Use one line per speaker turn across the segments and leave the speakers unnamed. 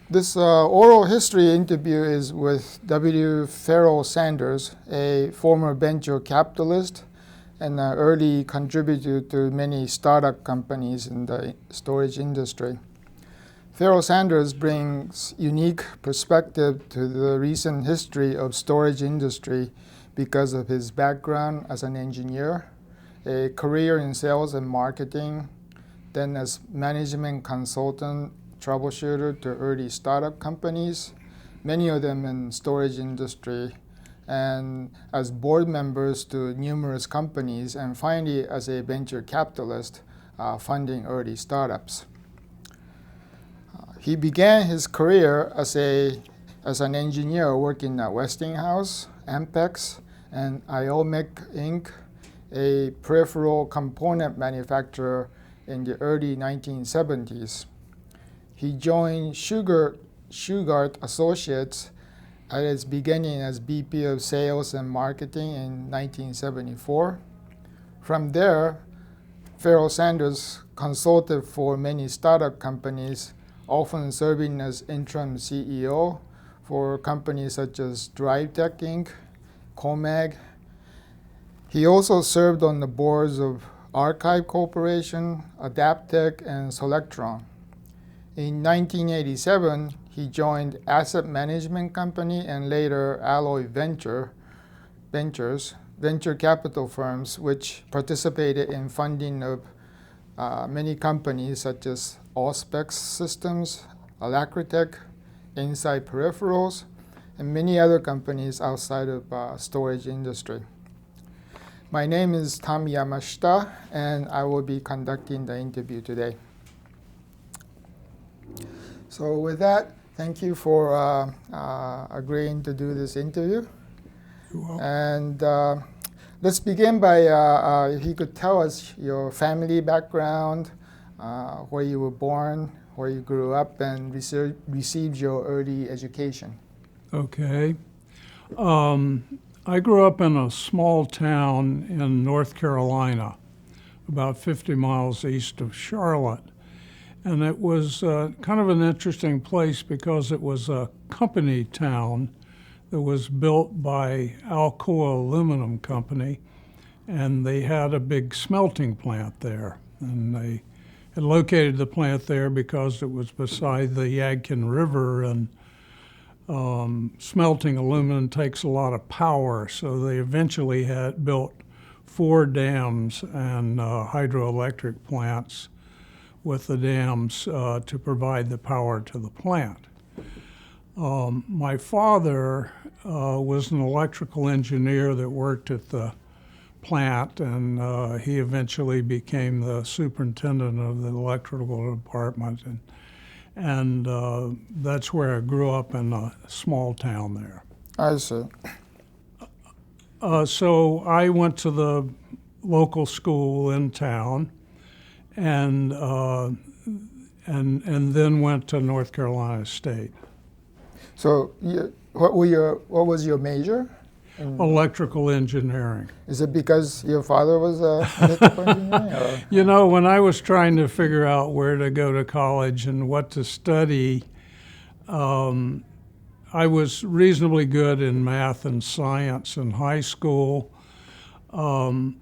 This oral history interview is with W. Ferrell Sanders, a former venture capitalist and an early contributor to many startup companies in the storage industry. Ferrell Sanders brings unique perspective to the recent history of storage industry because of his background as an engineer, a career in sales and marketing, then as management consultant, troubleshooter to early startup companies, many of them in storage industry, and as board members to numerous companies, and finally as a venture capitalist funding early startups. He began his career as an engineer working at Westinghouse, AMPEX, and IBM Inc., a peripheral component manufacturer in the early 1970s. He joined Shugart Associates at its beginning as VP of Sales and Marketing in 1974. From there, Ferrell Sanders consulted for many startup companies, often serving as interim CEO for companies such as Adaptec Inc., CoMag. He also served on the boards of Archive Corporation, Adaptec, and Solectron. In 1987, he joined asset management company and later Alloy Ventures, venture capital firms which participated in funding of many companies such as Auspex Systems, Alacritech, Inside Peripherals, and many other companies outside of storage industry. My name is Tom Yamashita, and I will be conducting the interview today. So with that, thank you for agreeing to do this interview.
You're welcome.
And let's begin by, if you could tell us your family background, where you were born, where you grew up, and received your early education.
Okay. I grew up in a small town in North Carolina, about 50 miles east of Charlotte. And it was kind of an interesting place because it was a company town that was built by Alcoa Aluminum Company, and they had a big smelting plant there. And they had located the plant there because it was beside the Yadkin River, and smelting aluminum takes a lot of power, so they eventually had built 4 dams and hydroelectric plants with the dams to provide the power to the plant. My father was an electrical engineer that worked at the plant, and he eventually became the superintendent of the electrical department. And that's where I grew up, in a small town there.
I see.
So I went to the local school in town, and then went to North Carolina State.
So what was your major?
Electrical engineering.
Is it because your father was an electrical engineer? Or?
You know, when I was trying to figure out where to go to college and what to study, I was reasonably good in math and science in high school, an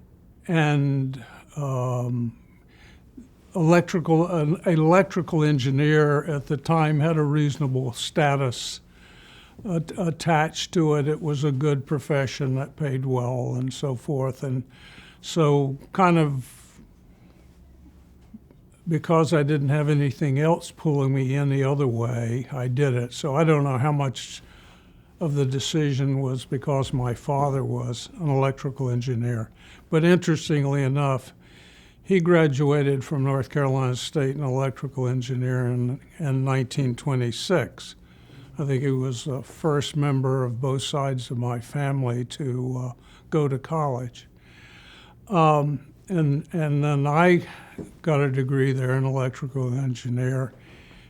electrical engineer at the time had a reasonable status attached to it. It was a good profession that paid well and so forth. And so kind of because I didn't have anything else pulling me any other way, I did it. So I don't know how much of the decision was because my father was an electrical engineer. But interestingly enough, he graduated from North Carolina State in electrical engineering in 1926. I think he was the first member of both sides of my family to go to college. And then I got a degree there in electrical engineer.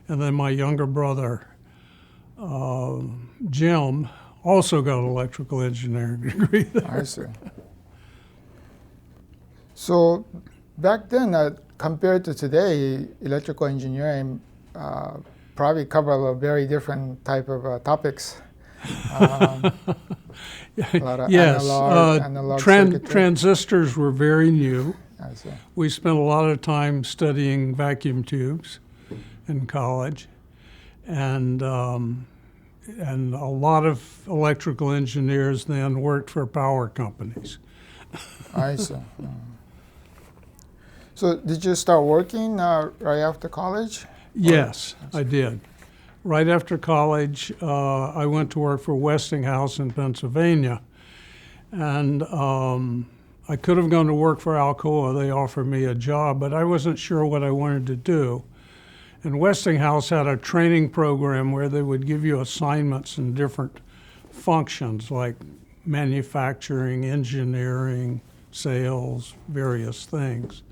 And then my younger brother, Jim, also got an electrical engineering degree there.
I see. So back then, compared to today, electrical engineering probably cover a very different type of topics. A lot of
Yes,
analog circuitry.
transistors were very new.
I see.
We spent a lot of time studying vacuum tubes in college, and a lot of electrical engineers then worked for power companies.
I see. So did you start working right after college?
Yes, I did. Right after college, I went to work for Westinghouse in Pennsylvania, and I could have gone to work for Alcoa. They offered me a job, but I wasn't sure what I wanted to do. And Westinghouse had a training program where they would give you assignments in different functions like manufacturing, engineering, sales, various things.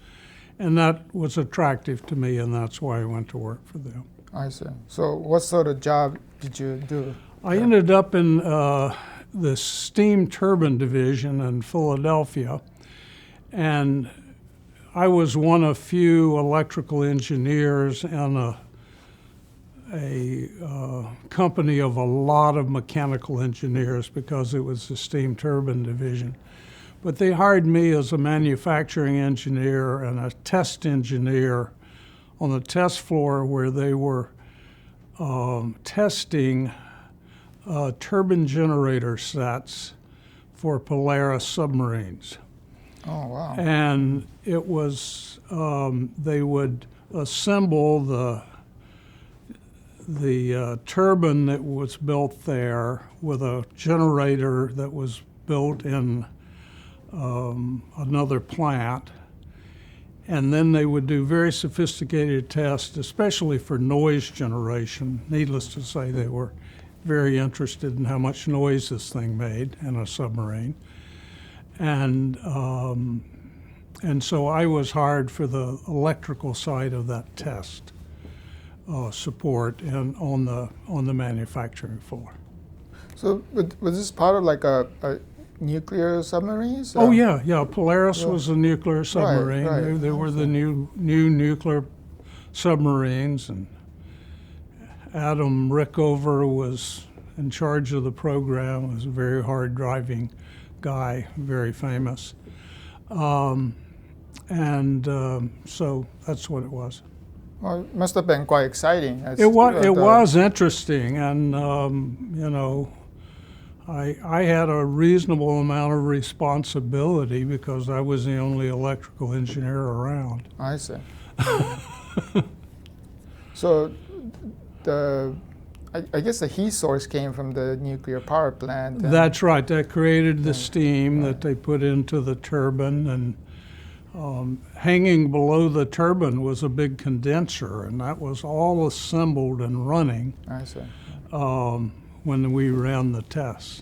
And that was attractive to me, and that's why I went to work for them.
I see. So what sort of job did you do?
I ended up in the steam turbine division in Philadelphia, and I was one of few electrical engineers in a company of a lot of mechanical engineers because it was the steam turbine division. But they hired me as a manufacturing engineer and a test engineer on the test floor where they were testing turbine generator sets for Polaris submarines.
Oh, wow.
And it was, they would assemble the turbine that was built there with a generator that was built in another plant. And then they would do very sophisticated tests, especially for noise generation. Needless to say, they were very interested in how much noise this thing made in a submarine. And so I was hired for the electrical side of that test support and on the manufacturing floor.
So was this part of like a nuclear submarines?
Oh yeah. Polaris was a nuclear submarine.
Right.
They were the new nuclear submarines, and Adam Rickover was in charge of the program. He was a very hard driving guy, very famous. So that's what it was.
Well, it must have been quite exciting.
It was interesting, and I had a reasonable amount of responsibility because I was the only electrical engineer around.
I see. So I guess the heat source came from the nuclear power plant.
That's right. That created the steam that they put into the turbine, and hanging below the turbine was a big condenser, and that was all assembled and running.
I see.
When we ran the tests.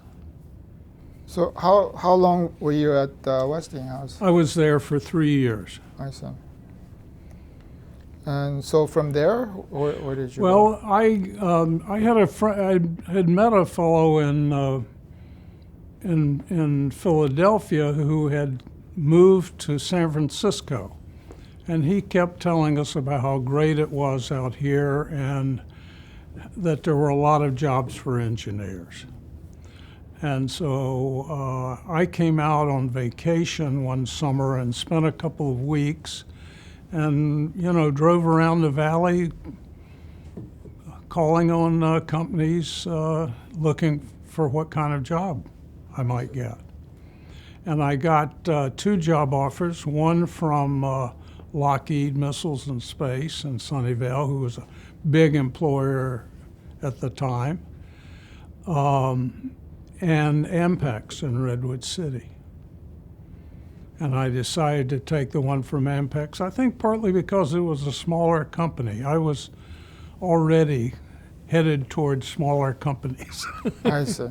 So how long were you at Westinghouse?
I was there for 3 years.
I see. And so from there, where did you
Well,
go?
I had a friend. I had met a fellow in Philadelphia who had moved to San Francisco, and he kept telling us about how great it was out here and that there were a lot of jobs for engineers. And so I came out on vacation one summer and spent a couple of weeks and, drove around the valley calling on companies looking for what kind of job I might get. And I got 2 job offers, one from Lockheed Missiles and Space in Sunnyvale, who was a big employer at the time, and AMPEX in Redwood City. And I decided to take the one from AMPEX, I think partly because it was a smaller company. I was already headed towards smaller companies.
I see.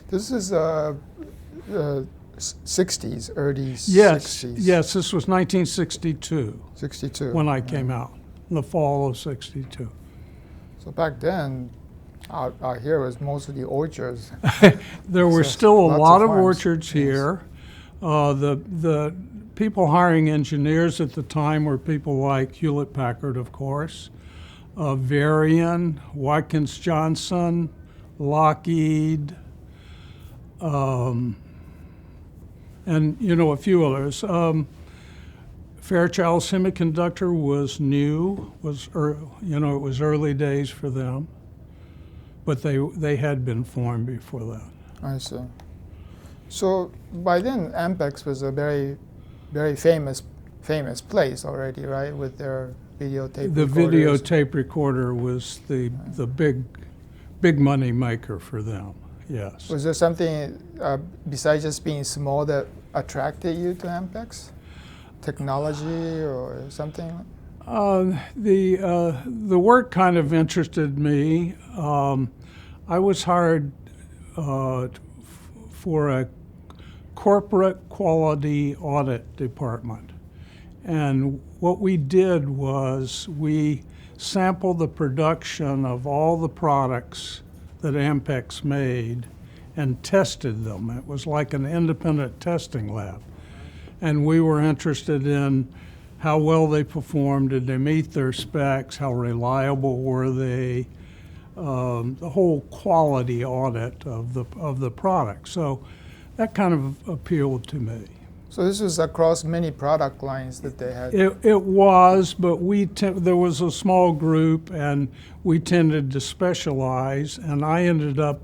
This is 60s, early 60s.
Yes, this was 1962.
62.
When I came out, in the fall of 62.
So back then, out here was mostly orchards.
There were
So
still a
lots
lot
of
of
farms.
orchards here. The people hiring engineers at the time were people like HewlettPackard, of course, Varian, Watkins Johnson, Lockheed, and a few others. Fairchild Semiconductor was new, it was early days for them, but they had been formed before that.
I see. So by then, AMPEX was a very, very famous place already, right? With their videotape.
The
recorders.
videotape recorder was the big money maker for them. Yes.
Was there something besides just being small that attracted you to AMPEX? Technology or something?
The work kind of interested me. I was hired for a corporate quality audit department. And what we did was we sampled the production of all the products that AMPEX made and tested them. It was like an independent testing lab. And we were interested in how well they performed, did they meet their specs, how reliable were they, the whole quality audit of the product. So that kind of appealed to me.
So this was across many product lines that they had?
It was, but there was a small group and we tended to specialize, and I ended up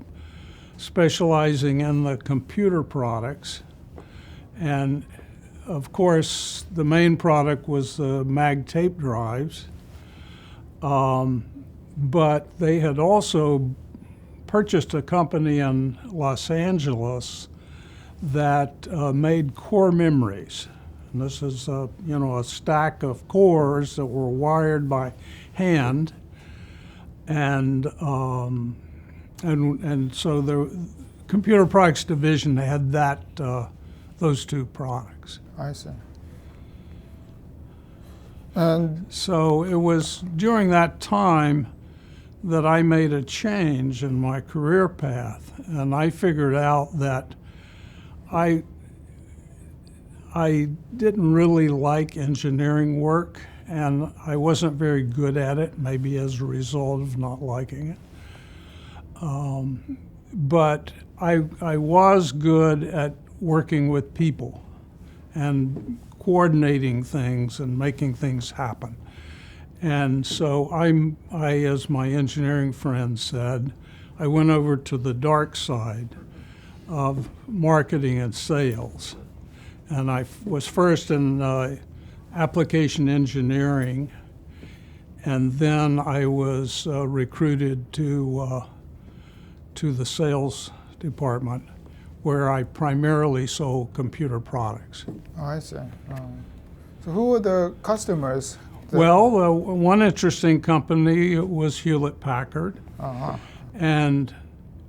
specializing in the computer products. And of course, the main product was the mag tape drives, but they had also purchased a company in Los Angeles that made core memories. And this is a stack of cores that were wired by hand, and so the computer products division had those two products.
I see. And
so it was during that time that I made a change in my career path, and I figured out that I didn't really like engineering work, and I wasn't very good at it, maybe as a result of not liking it. But I was good at working with people and coordinating things and making things happen. And so I, as my engineering friend said, I went over to the dark side of marketing and sales. And I was first in application engineering, and then I was recruited to the sales department, where I primarily sold computer products.
Oh, I see. So who were the customers?
Well, one interesting company was Hewlett-Packard.
Uh-huh.
And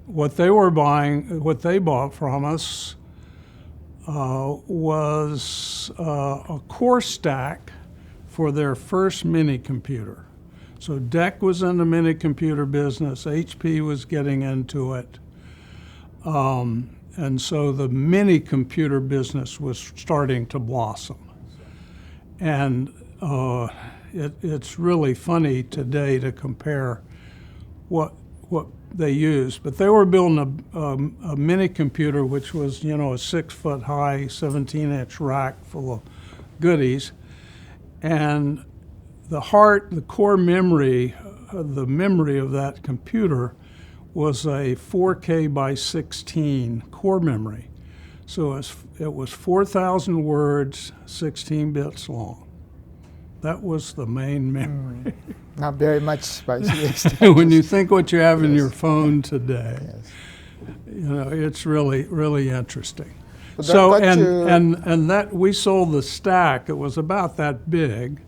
what they bought from us was a core stack for their first mini computer. So DEC was in the mini computer business, HP was getting into it. And so the mini computer business was starting to blossom. And it's really funny today to compare what they used. But they were building a mini computer, which was, a 6-foot high, 17-inch rack full of goodies. And the core memory, the memory of that computer was a 4K by 16 core memory. So it was 4,000 words, 16 bits long. That was the main memory.
Not very much by 16.
When you think what you have in your phone today,
Yes.
It's really, really interesting.
But
So,
that got you-
and that we sold the stack. It was about that big,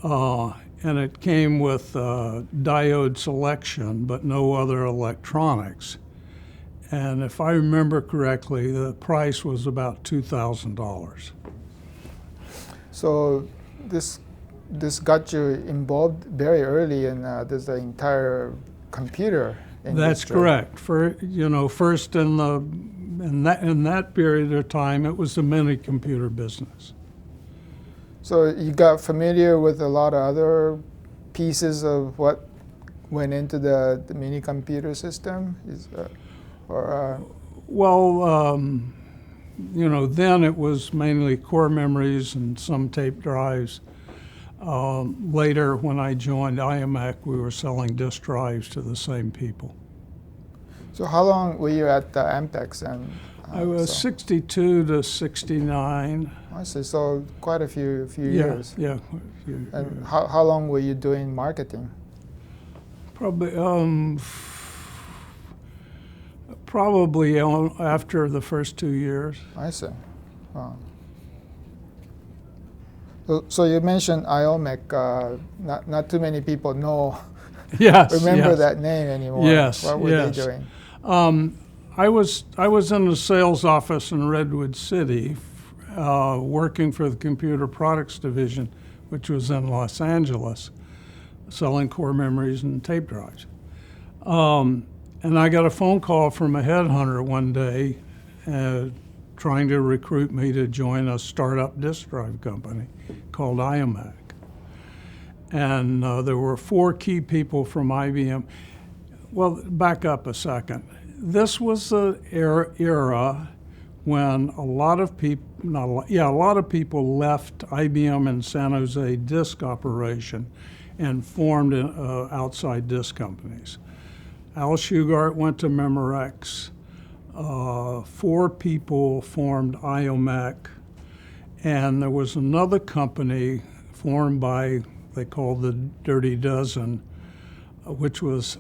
and it came with diode selection, but no other electronics. And if I remember correctly, the price was about $2,000.
So this got you involved very early in this entire computer industry.
That's correct. First in that period of time, it was the mini computer business.
So you got familiar with a lot of other pieces of what went into the mini computer system?
Well, you know, then it was mainly core memories and some tape drives. Later, when I joined IMEC, we were selling disk drives to the same people.
So how long were you at AMPEX? And
I was 62 to 69.
I see. So quite a few years.
Yeah.
And how long were you doing marketing?
Probably after the first 2 years.
I see. Wow. So you mentioned IOMEC. Not too many people know. Remember that name anymore.
Yes.
What were they doing?
I was in the sales office in Redwood City, working for the Computer Products Division, which was in Los Angeles, selling core memories and tape drives. And I got a phone call from a headhunter one day trying to recruit me to join a startup disk drive company called IMAC. And there were 4 key people from IBM. Well, back up a second. This was the era when a lot of people left IBM in San Jose disk operation and formed outside disk companies. Al Shugart went to Memorex. 4 people formed IOMEC, and there was another company formed by, they called the Dirty Dozen, which was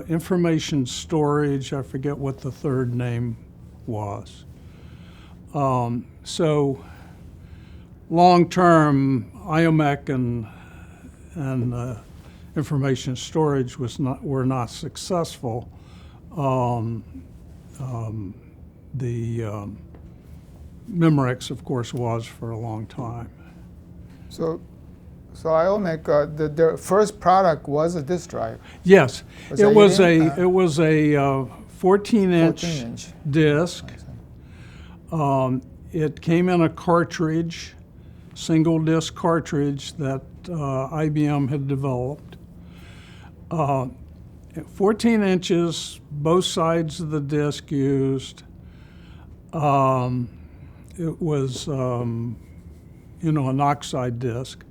information storage. I forget what the third name was. So long term, IOMEC and information storage were not successful. The Memorex, of course, was for a long time.
So IOMEC, their first product was a disk drive.
Yes, it was a 14-inch disk. It came in a cartridge, single disk cartridge that IBM had developed. 14 inches, both sides of the disk used. It was, an oxide disk.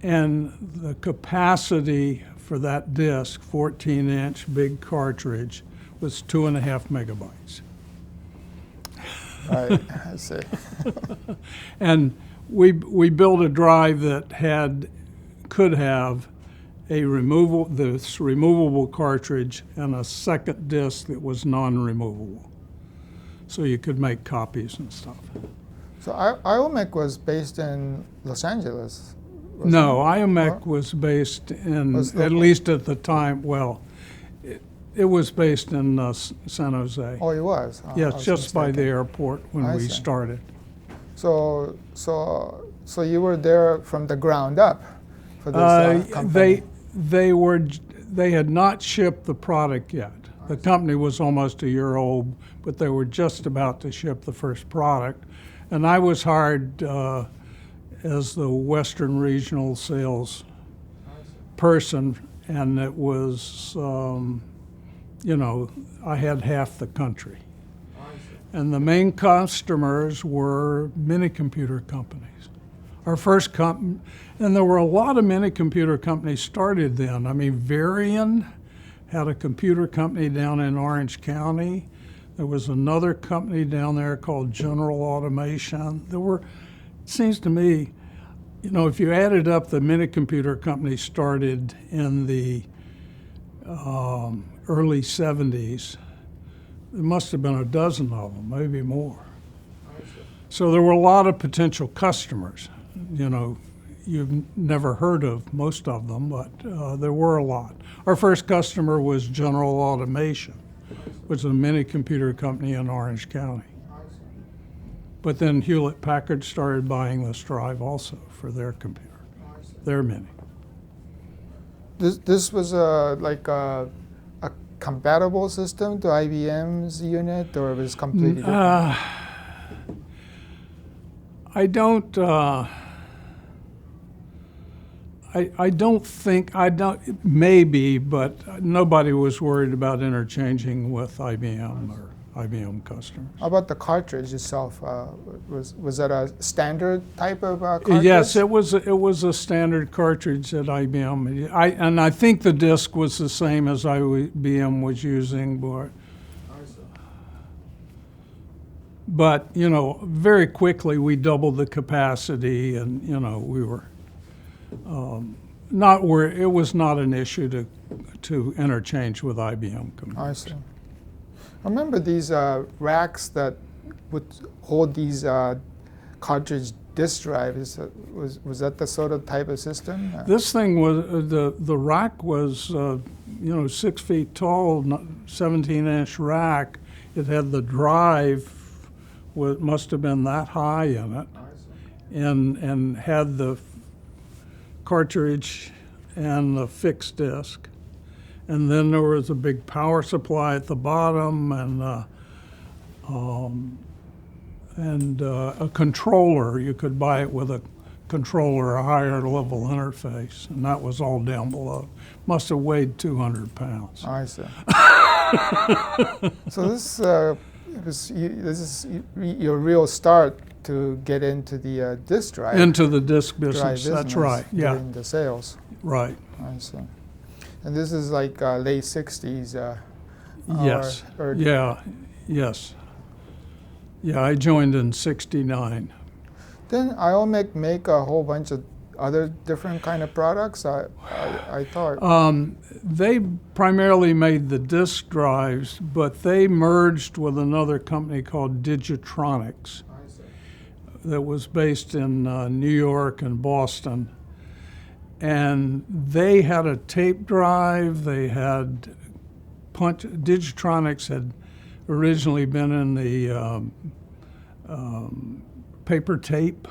And the capacity for that disk, 14-inch big cartridge, was 2.5 megabytes.
Right, I see.
And we built a drive that could have this removable cartridge and a second disk that was non-removable, so you could make copies and stuff.
So IOMEC was based in Los Angeles.
No, IOMEC was based in, at least at the time, well, it was based in San Jose.
Oh, it was?
Yes, just by the airport when we started.
So you were there from the ground up for this company?
They had not shipped the product yet. The company was almost a year old, but they were just about to ship the first product. And I was hired as the Western Regional Sales person, and it was, I had half the country. And the main customers were mini computer companies. Our first company, and there were a lot of mini computer companies started then. I mean, Varian had a computer company down in Orange County. There was another company down there called General Automation. There were, it seems to me, if you added up the mini computer companies started in the early 70s, there must have been a dozen of them, maybe more. So there were a lot of potential customers. You've never heard of most of them, but there were a lot. Our first customer was General Automation, which was a mini computer company in Orange County. But then HewlettPackard started buying this drive also for their computer, their mini.
This was like a compatible system to IBM's unit, or it was completely different?
I don't think, maybe, but nobody was worried about interchanging with IBM or IBM customers.
How about the cartridge itself? Was that a standard type of cartridge?
Yes, it was a standard cartridge at IBM. And I think the disk was the same as IBM was using, but you know, very quickly we doubled the capacity, and you know, we were not where it was not an issue to interchange with IBM computers.
I see. I remember these racks that would hold these cartridge disk drives. Was that the sort of type of system?
This thing was the rack was 6 feet tall, 17-inch rack. It had the drive. Must have been that high in it, and had the cartridge and the fixed disk. And then there was a big power supply at the bottom, and a controller. You could buy it with a controller, a higher level interface, and that was all down below. Must have weighed 200 pounds.
I see. So this is your real start to get into the disk drive.
Into the disk business. That's right. Yeah.
During the sales.
Right.
I see. And this is like late 60s.
Yes. Yes. Yeah, I joined in '69.
Then IOMEC make a whole bunch of other different kind of products. I thought.
They primarily made the disk drives, but they merged with another company called Digitronics that was based in New York and Boston. And they had a tape drive. They had Digitronics had originally been in the paper tape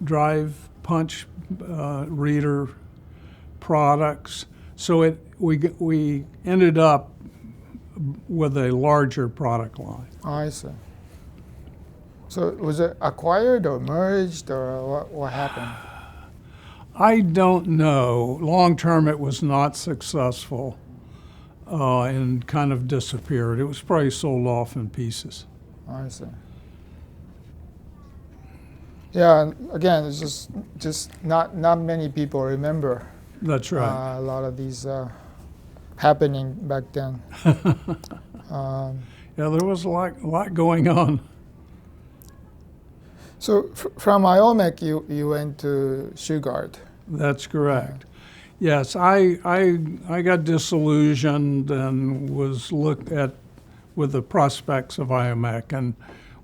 drive punch reader products. So we ended up with a larger product line.
I see. So was it acquired or merged, or what happened?
I don't know. Long term, it was not successful and kind of disappeared. It was probably sold off in pieces.
I see. Yeah, again, it's just not many people remember.
That's right.
A lot of these happening back then.
Yeah, there was a lot going on.
So from IOMEC, you went to Shugart.
That's correct. Yes, I got disillusioned and was looked at with the prospects of IOMEC and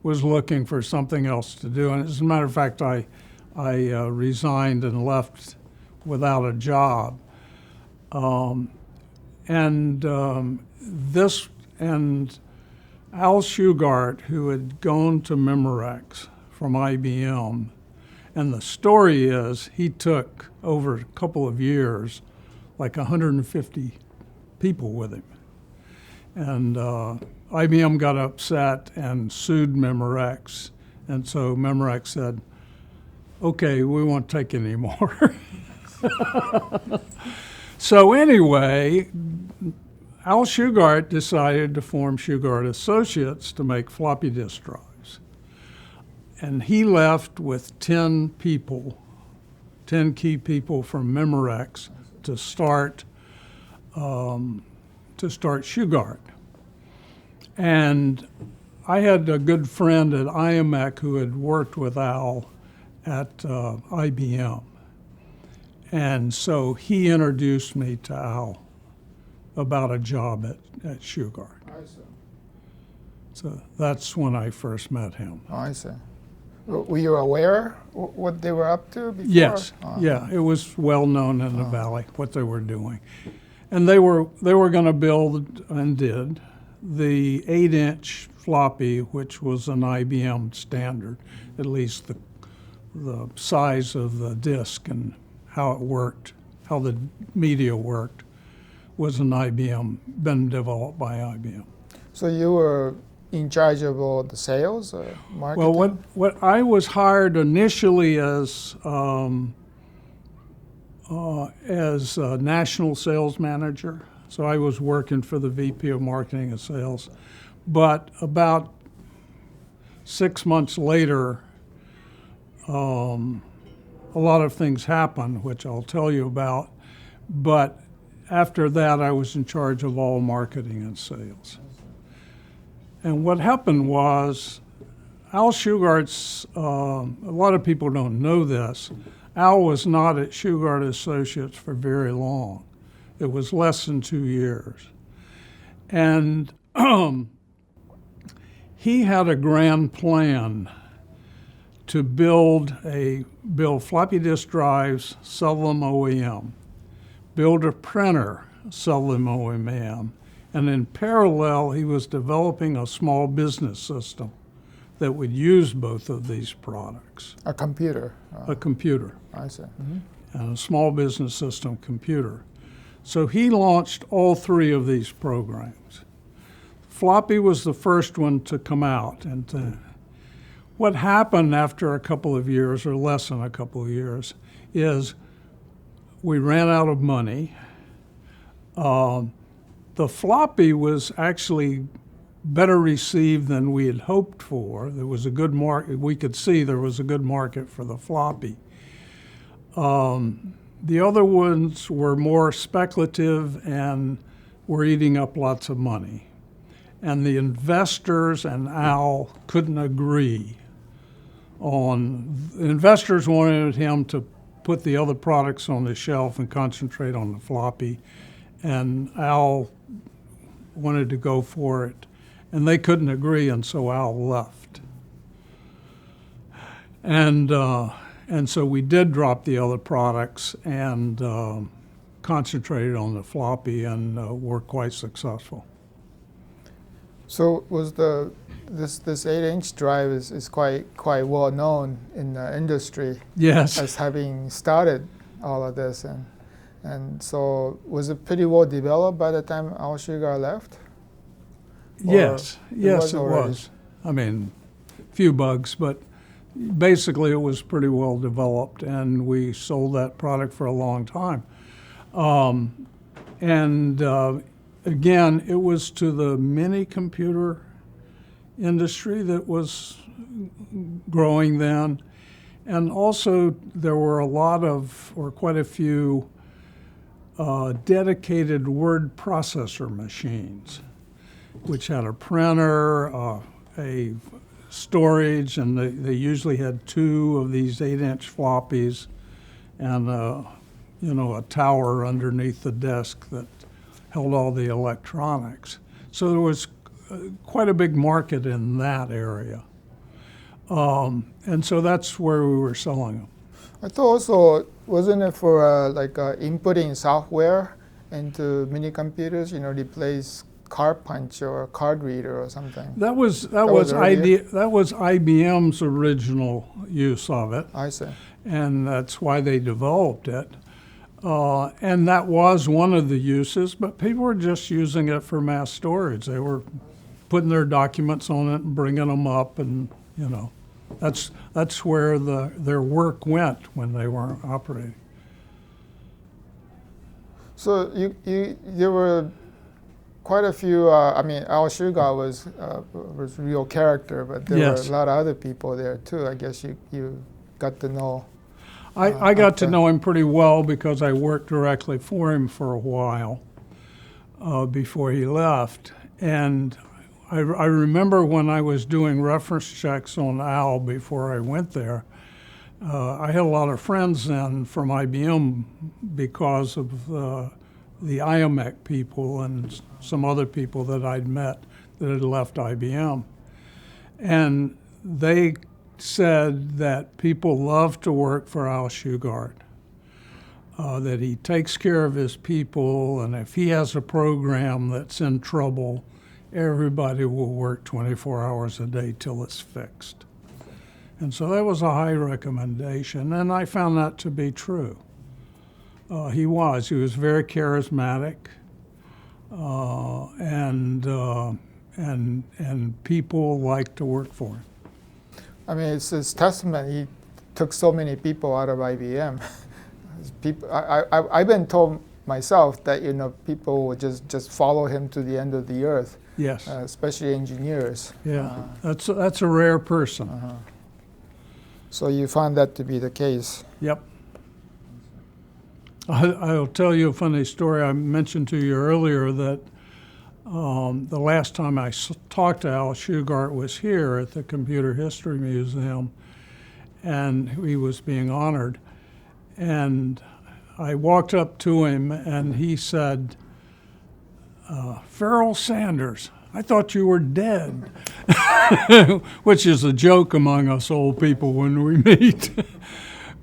was looking for something else to do. And as a matter of fact, I resigned and left without a job. This and Al Shugart, who had gone to Memorex from IBM, and the story is he took over a couple of years like 150 people with him. And IBM got upset and sued Memorex, and so Memorex said, okay, we won't take any more. So anyway, Al Shugart decided to form Shugart Associates to make floppy disk drives. And he left with 10 people, 10 key people from Memorex to start Shugart. And I had a good friend at IOMEC who had worked with Al at IBM. And so he introduced me to Al about a job at Shugart.
I see.
So that's when I first met him.
Oh, I see. Were you aware what they were up to before?
Yes, yeah, it was well known in the valley what they were doing. And they were going to build, and did, the 8-inch floppy, which was an IBM standard, at least the size of the disk and how it worked, how the media worked, was an IBM, been developed by IBM.
So you were in charge of all the sales or marketing?
Well, what I was hired initially as as a national sales manager. So I was working for the VP of Marketing and Sales. But about 6 months later, a lot of things happened, which I'll tell you about. But after that, I was in charge of all marketing and sales. And what happened was, Al Shugart's, a lot of people don't know this, Al was not at Shugart Associates for very long. It was less than 2 years. And he had a grand plan to build floppy disk drives, sell them OEM, build a printer, sell them OEM, and in parallel, he was developing a small business system that would use both of these products.
A computer.
A computer.
I see.
And a small business system computer. So he launched all three of these programs. Floppy was the first one to come out. And what happened after a couple of years, or less than a couple of years, is we ran out of money. The floppy was actually better received than we had hoped for. There was a good market. We could see there was a good market for the floppy. The other ones were more speculative and were eating up lots of money. And the investors and Al couldn't agree on, the investors wanted him to put the other products on the shelf and concentrate on the floppy. And Al wanted to go for it. And they couldn't agree, and so Al left. And so we did drop the other products and concentrated on the floppy, and were quite successful.
So was this 8-inch drive is quite well known in the industry.
Yes.
As having started all of this, and so was it pretty well developed by the time Al Shugart left?
Yes, it was. I mean, a few bugs, but basically it was pretty well developed, and we sold that product for a long time. Again, it was to the mini computer industry that was growing then. And also there were quite a few dedicated word processor machines, which had a printer, a storage, and they usually had 2 of these 8-inch floppies and a tower underneath the desk that held all the electronics. So there was quite a big market in that area. And so that's where we were selling them.
I thought also, wasn't it for inputting software into mini computers, replace card punch or card reader or something?
That was IBM's original use of it.
I see.
And that's why they developed it. And that was one of the uses, but people were just using it for mass storage. They were putting their documents on it and bringing them up, and that's where their work went when they weren't operating.
So there were quite a few. Al Shugart was a real character, but there were a lot of other people there too. I guess you got to know.
I got to know him pretty well because I worked directly for him for a while before he left. And I remember when I was doing reference checks on Al before I went there, I had a lot of friends then from IBM because of the IMEC people and some other people that I'd met that had left IBM. And they said that people love to work for Al Shugart, that he takes care of his people, and if he has a program that's in trouble, everybody will work 24 hours a day till it's fixed. And so that was a high recommendation, and I found that to be true. He was very charismatic, and people liked to work for him.
It's his testament. He took so many people out of IBM. People, I've been told myself that people would just follow him to the end of the earth.
Yes.
Especially engineers.
Yeah, that's a rare person.
So you found that to be the case.
Yep. I'll tell you a funny story. I mentioned to you earlier that the last time I talked to Al Shugart was here at the Computer History Museum, and he was being honored. And I walked up to him, and he said, Ferrell Sanders, I thought you were dead, which is a joke among us old people when we meet.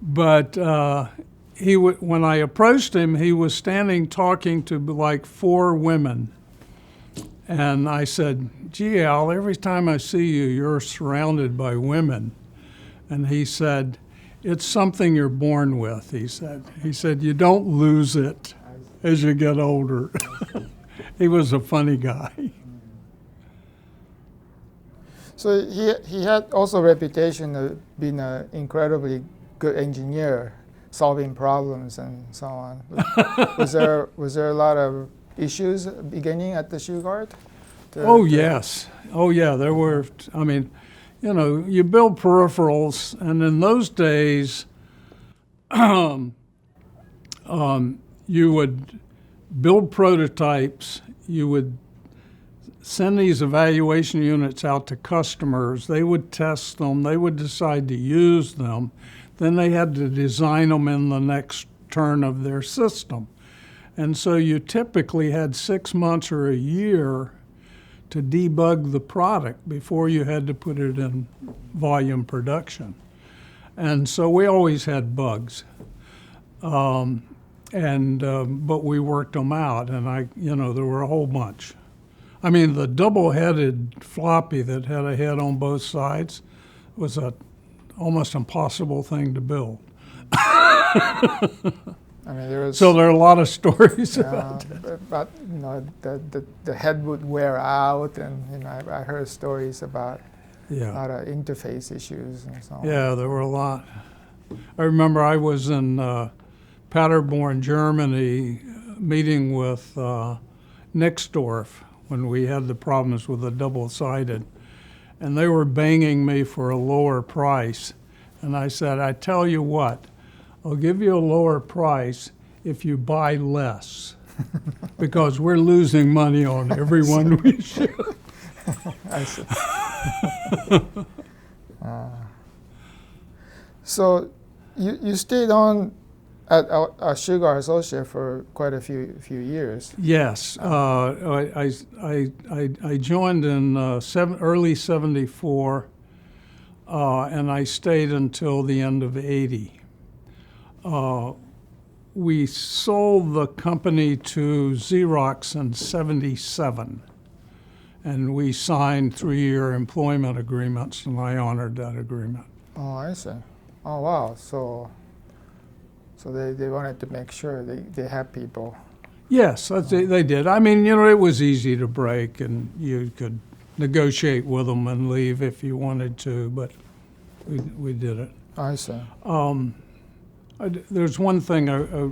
But when I approached him, he was standing talking to like 4 women. And I said, gee, Al, every time I see you, you're surrounded by women. And he said, it's something you're born with, he said. He said, you don't lose it as you get older. He was a funny guy.
So he had also a reputation of being an incredibly good engineer, solving problems and so on. Was there a lot of issues beginning at the Shugart?
Oh, yes. Oh, yeah, there were. I mean, you build peripherals, and in those days, you would build prototypes, you would send these evaluation units out to customers, they would test them, they would decide to use them, then they had to design them in the next turn of their system. And so you typically had 6 months or a year to debug the product before you had to put it in volume production. And so we always had bugs. But we worked them out, and there were a whole bunch. I mean, the double-headed floppy that had a head on both sides was a almost impossible thing to build.
I mean,
so there are a lot of stories about that.
But the head would wear out, and I heard stories about a lot of interface issues and so on.
Yeah, there were a lot. I remember I was in Paderborn, Germany, meeting with Nixdorf when we had the problems with the double-sided, and they were banging me for a lower price. And I said, I tell you what, I'll give you a lower price if you buy less, because we're losing money on every one we ship.
I see. So you stayed on at Shugart Associates for quite a few years.
Yes, I joined in early '74, and I stayed until the end of '80. We sold the company to Xerox in '77, and we signed 3-year employment agreements, and I honored that agreement.
Oh, I see. Oh, wow. So they wanted to make sure they had people.
Yes, they did. I mean, it was easy to break, and you could negotiate with them and leave if you wanted to, but we did it.
I see.
There's one thing I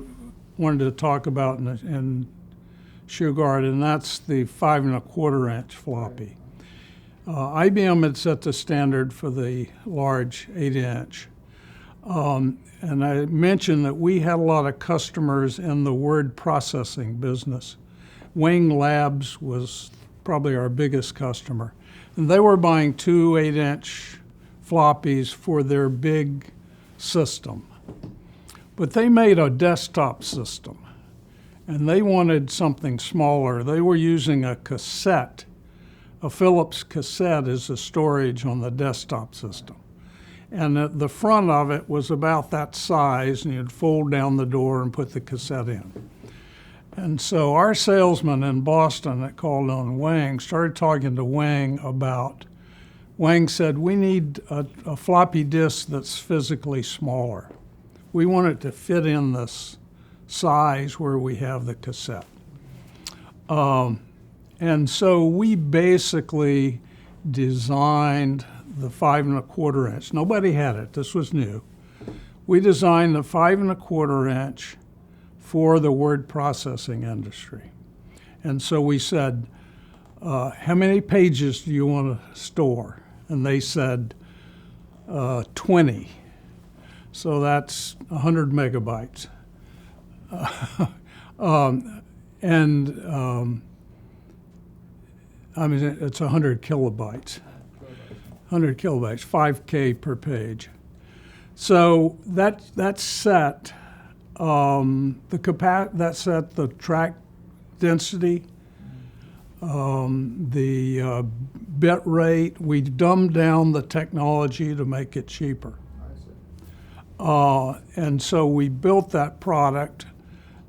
wanted to talk about in Shugart, and that's the 5 1/4-inch floppy. IBM had set the standard for the large 8-inch. And I mentioned that we had a lot of customers in the word processing business. Wing Labs was probably our biggest customer. And they were buying 2 8-inch floppies for their big system. But they made a desktop system, and they wanted something smaller. They were using a cassette. A Philips cassette is the storage on the desktop system. And at the front of it was about that size, and you'd fold down the door and put the cassette in. And so our salesman in Boston that called on Wang started talking to Wang about, Wang said, we need a floppy disk that's physically smaller. We want it to fit in this size where we have the cassette. And so we basically designed the 5 1/4-inch. Nobody had it. This was new. We designed the 5 1/4 inch for the word processing industry. And so we said, how many pages do you want to store? And they said 20. So that's 100 megabytes. I mean, it's 100 kilobytes. 100 kilobytes, 5K per page. So that set that set the track density, the bit rate. We dumbed down the technology to make it cheaper. And so we built that product,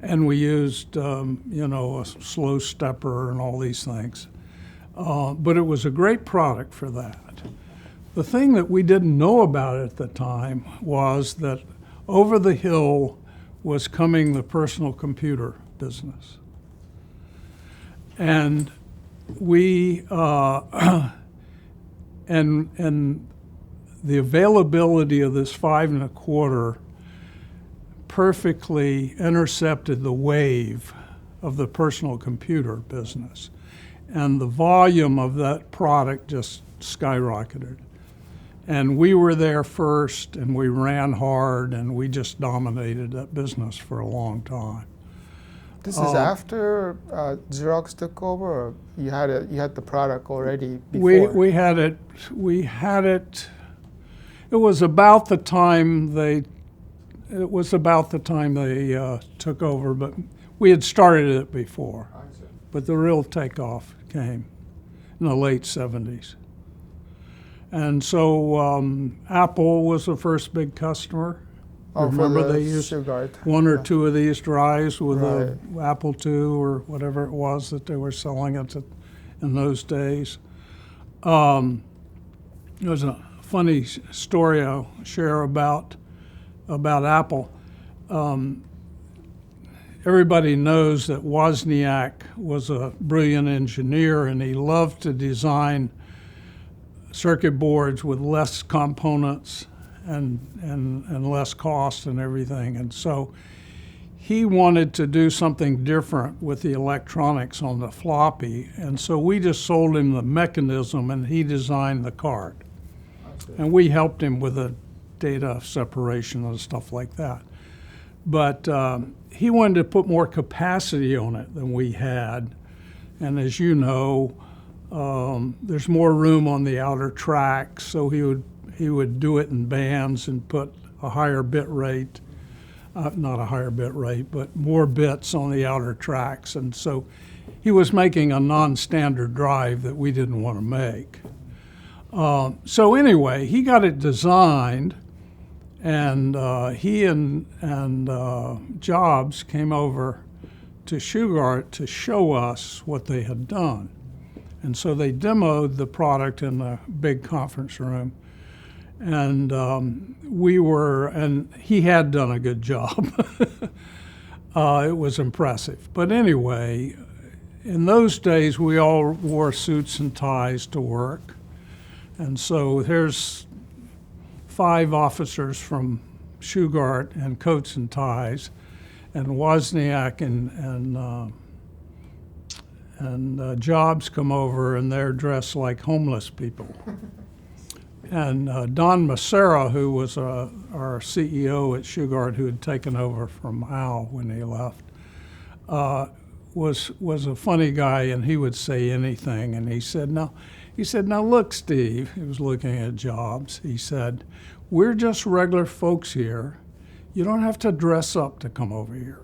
and we used a slow stepper and all these things. But it was a great product for that. The thing that we didn't know about at the time was that over the hill was coming the personal computer business. And we, and the availability of this 5 1/4 perfectly intercepted the wave of the personal computer business. And the volume of that product just skyrocketed. And we were there first, and we ran hard, and we just dominated that business for a long time.
This is after Xerox took over, or you had the product already before?
We had it. We had it. It was about the time they. It was about the time they took over, but we had started it before. But the real takeoff came in the late 70s. And so Apple was the first big customer. Remember they used
Shugart.
one or two of these drives with a Apple II or whatever it was that they were selling it in those days. There's a funny story I'll share about Apple. Everybody knows that Wozniak was a brilliant engineer, and he loved to design circuit boards with less components and less cost and everything. And so he wanted to do something different with the electronics on the floppy. And so we just sold him the mechanism, and he designed the card. And we helped him with the data separation and stuff like that. But he wanted to put more capacity on it than we had. And as you know, there's more room on the outer tracks, so he would do it in bands and put a higher bit rate, not a higher bit rate, but more bits on the outer tracks. And so he was making a non-standard drive that we didn't want to make. So anyway, he got it designed, and he and Jobs came over to Shugart to show us what they had done. And so they demoed the product in the big conference room. And and he had done a good job. It was impressive. But anyway, in those days, we all wore suits and ties to work. And so here's 5 officers from Shugart in coats and ties, and Wozniak and Jobs come over, and they're dressed like homeless people. And Don Massera, who was our CEO at Shugart, who had taken over from Al when he left, was a funny guy, and he would say anything. And he said, now look, Steve, he was looking at Jobs. He said, we're just regular folks here. You don't have to dress up to come over here.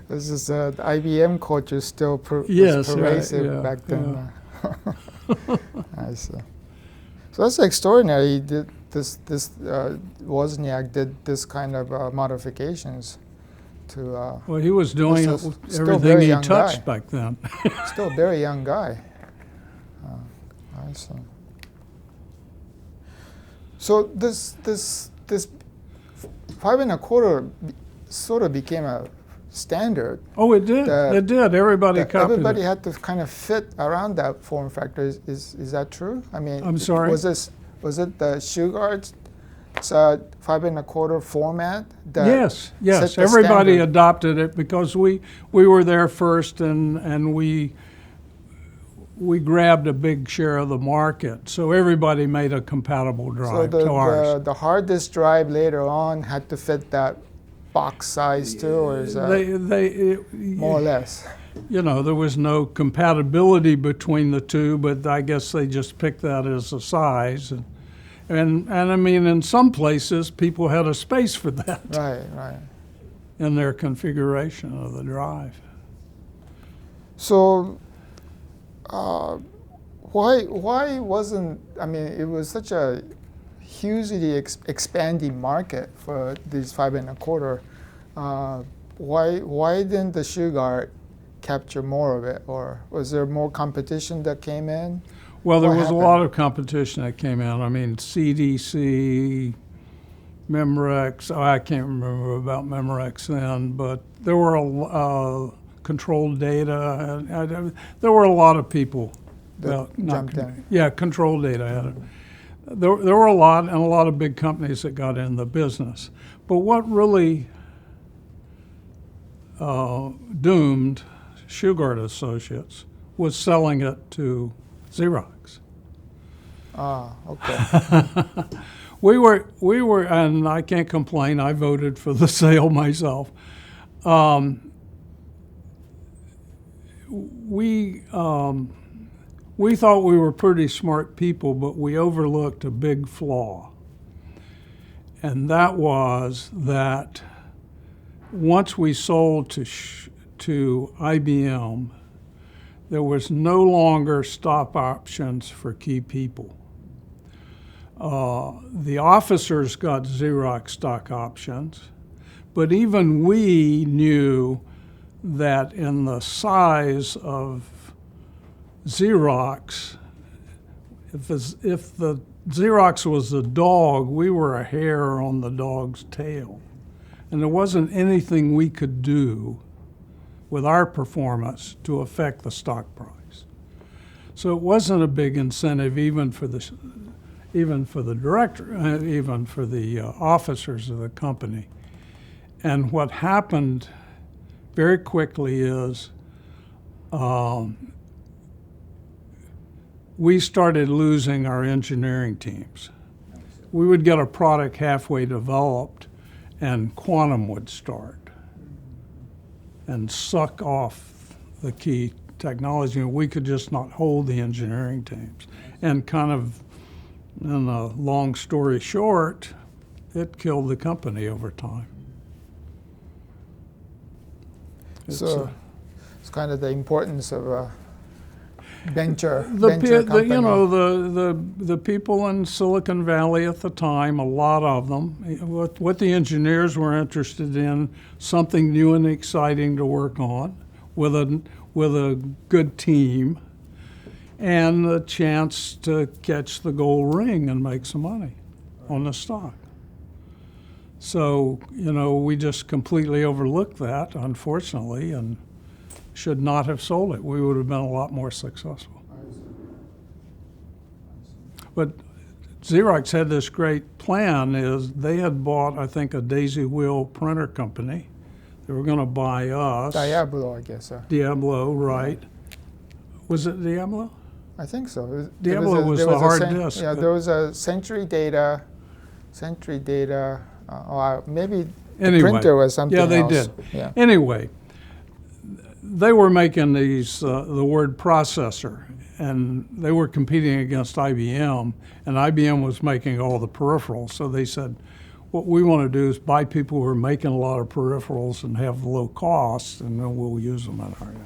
This is the IBM culture still was pervasive back then.
Yeah.
I see. So that's extraordinary. Wozniak did this kind of modifications to.
Well, he was doing everything he touched back then.
Still a very young guy. I see. So this 5 1/4 sort of became a standard.
Oh, it did. It did. Everybody copied
Everybody
it.
had to kind of fit around that form factor. Is that true? I mean,
I'm sorry?
Was this was it the Shugart's 5 1/4 format? that
Yes,
set the
everybody
standard?
adopted it because we were there first, and we grabbed a big share of the market. So everybody made a compatible
So
drive to ours.
the hard disk drive later on had to fit that box size too, or is that more or less?
You know, there was no compatibility between the two, but I guess they just picked that as a size. And I mean, in some places, people had a space for that
Right.
in their configuration of the drive.
So why wasn't, I mean, it was such a hugely expanding market for these 5 1/4. Why didn't the Shugart capture more of it, or was there more competition that came in?
Well, there
What
was
happened?
a lot of competition that came in. I mean, CDC, Memorex. Oh, I can't remember about Memorex then, but there were controlled data. There were a lot of people
That jumped in.
Yeah, controlled data had it. There were a lot, and a lot of big companies that got in the business. But what really doomed Shugart Associates was selling it to Xerox.
Okay.
We were, and I can't complain. I voted for the sale myself. We thought we were pretty smart people, but we overlooked a big flaw, and that was that once we sold to IBM, there was no longer stock options for key people. The officers got Xerox stock options, but even we knew that in the size of Xerox, if the Xerox was a dog, we were a hair on the dog's tail. And there wasn't anything we could do with our performance to affect the stock price. So it wasn't a big incentive even for the director, even for the officers of the company. And what happened very quickly is we started losing our engineering teams. We would get a product halfway developed and quantum would start and suck off the key technology, and we could just not hold the engineering teams. And kind of, in a long story short, it killed the company over time.
So it's kind of the importance of a venture
The
company.
the people in Silicon Valley at the time, a lot of them, what the engineers were interested in, something new and exciting to work on with a good team, and the chance to catch the gold ring and make some money on the stock. So, we just completely overlooked that, unfortunately, and should not have sold it. We would have been a lot more successful. But Xerox had this great plan, is they had bought, I think, a daisy wheel printer company. They were going to buy us.
Diablo, I guess.
Diablo, right. Was it Diablo?
I think so.
Diablo was the hard disk.
Yeah, there was a Century Data, or maybe the printer was something else.
Yeah, they did.
Yeah.
Anyway, they were making these, the word processor, and they were competing against IBM, and IBM was making all the peripherals. So they said, what we want to do is buy people who are making a lot of peripherals and have low costs, and then we'll use them at our end.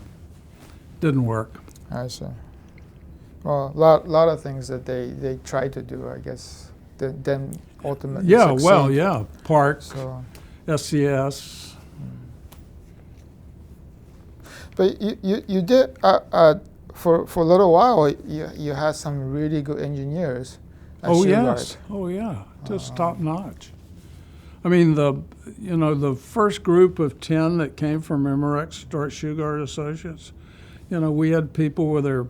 Didn't work.
I see. Well, a lot of things that they tried to do, I guess, then ultimately succeed.
Park,
So,
SCS.
but you did for a little while. You had some really good engineers. At Shugart.
Oh yeah, just top notch. I mean, the first group of 10 that came from Memorex, Shugart Associates, we had people with their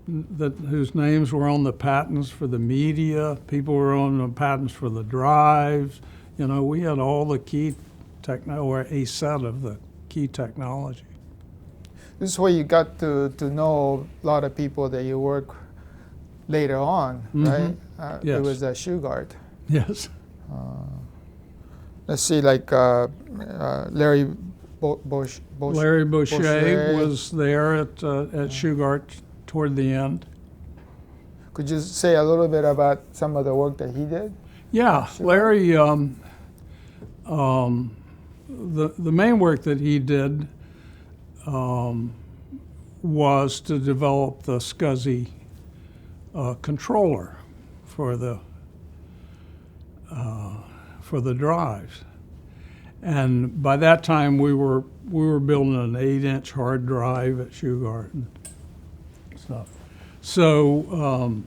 whose names were on the patents for the media. People were on the patents for the drives. You know, we had all the key or a set of the key technology.
This is where you got to know a lot of people that you work later on, right?
Yes.
It was Shugart.
Yes.
Let's see, like Larry
Larry Boucher was there at Shugart toward the end.
Could you say a little bit about some of the work that he did?
Yeah, Larry, the main work that he did was to develop the SCSI controller for the drives. And by that time, we were building an 8-inch hard drive at Shugart and stuff. So,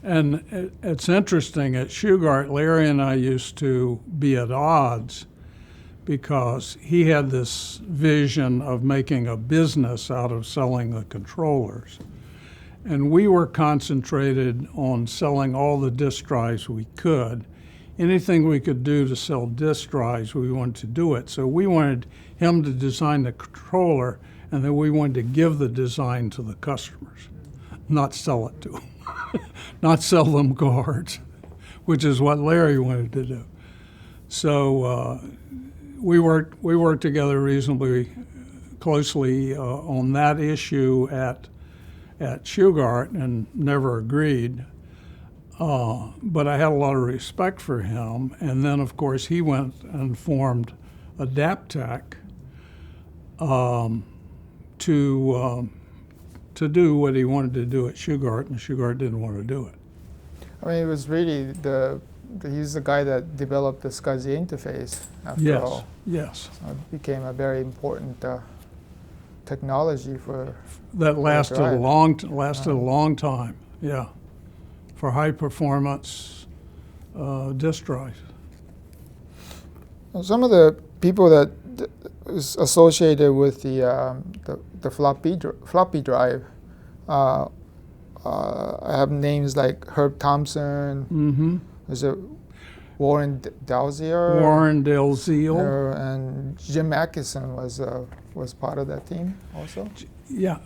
and it's interesting, at Shugart, Larry and I used to be at odds because he had this vision of making a business out of selling the controllers. And we were concentrated on selling all the disk drives we could. Anything we could do to sell disk drives, we wanted to do it. So we wanted him to design the controller, and then we wanted to give the design to the customers, not sell it to them, not sell them cards, which is what Larry wanted to do. So we worked together reasonably closely on that issue at Shugart and never agreed. But I had a lot of respect for him. And then, of course, he went and formed Adaptec to do what he wanted to do at Shugart, and Shugart didn't want to do it.
I mean, it was really he's the guy that developed the SCSI interface, after all.
Yes.
It became a very important technology for
that lasted
drive.
a long time. Yeah, for high performance disk drives.
Well, some of the people that is associated with the floppy drive, I have names like Herb Thompson.
Mm-hmm.
Is it Warren Dalziel?
Warren Dalziel.
And Jim Atkinson was part of that team also.
Yeah,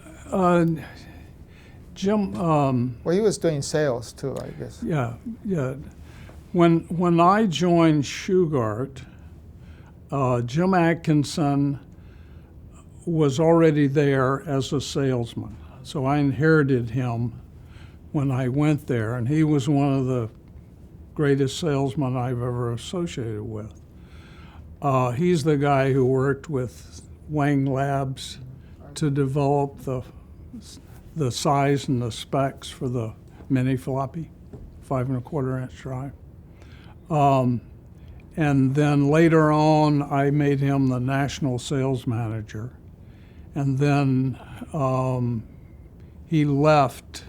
Jim.
Well, he was doing sales too, I guess.
Yeah. When I joined Shugart, Jim Atkinson was already there as a salesman, so I inherited him when I went there, and he was one of the greatest salesmen I've ever associated with. He's the guy who worked with Wang Labs to develop the size and the specs for the mini floppy, 5.25-inch drive. And then later on, I made him the national sales manager. And then he left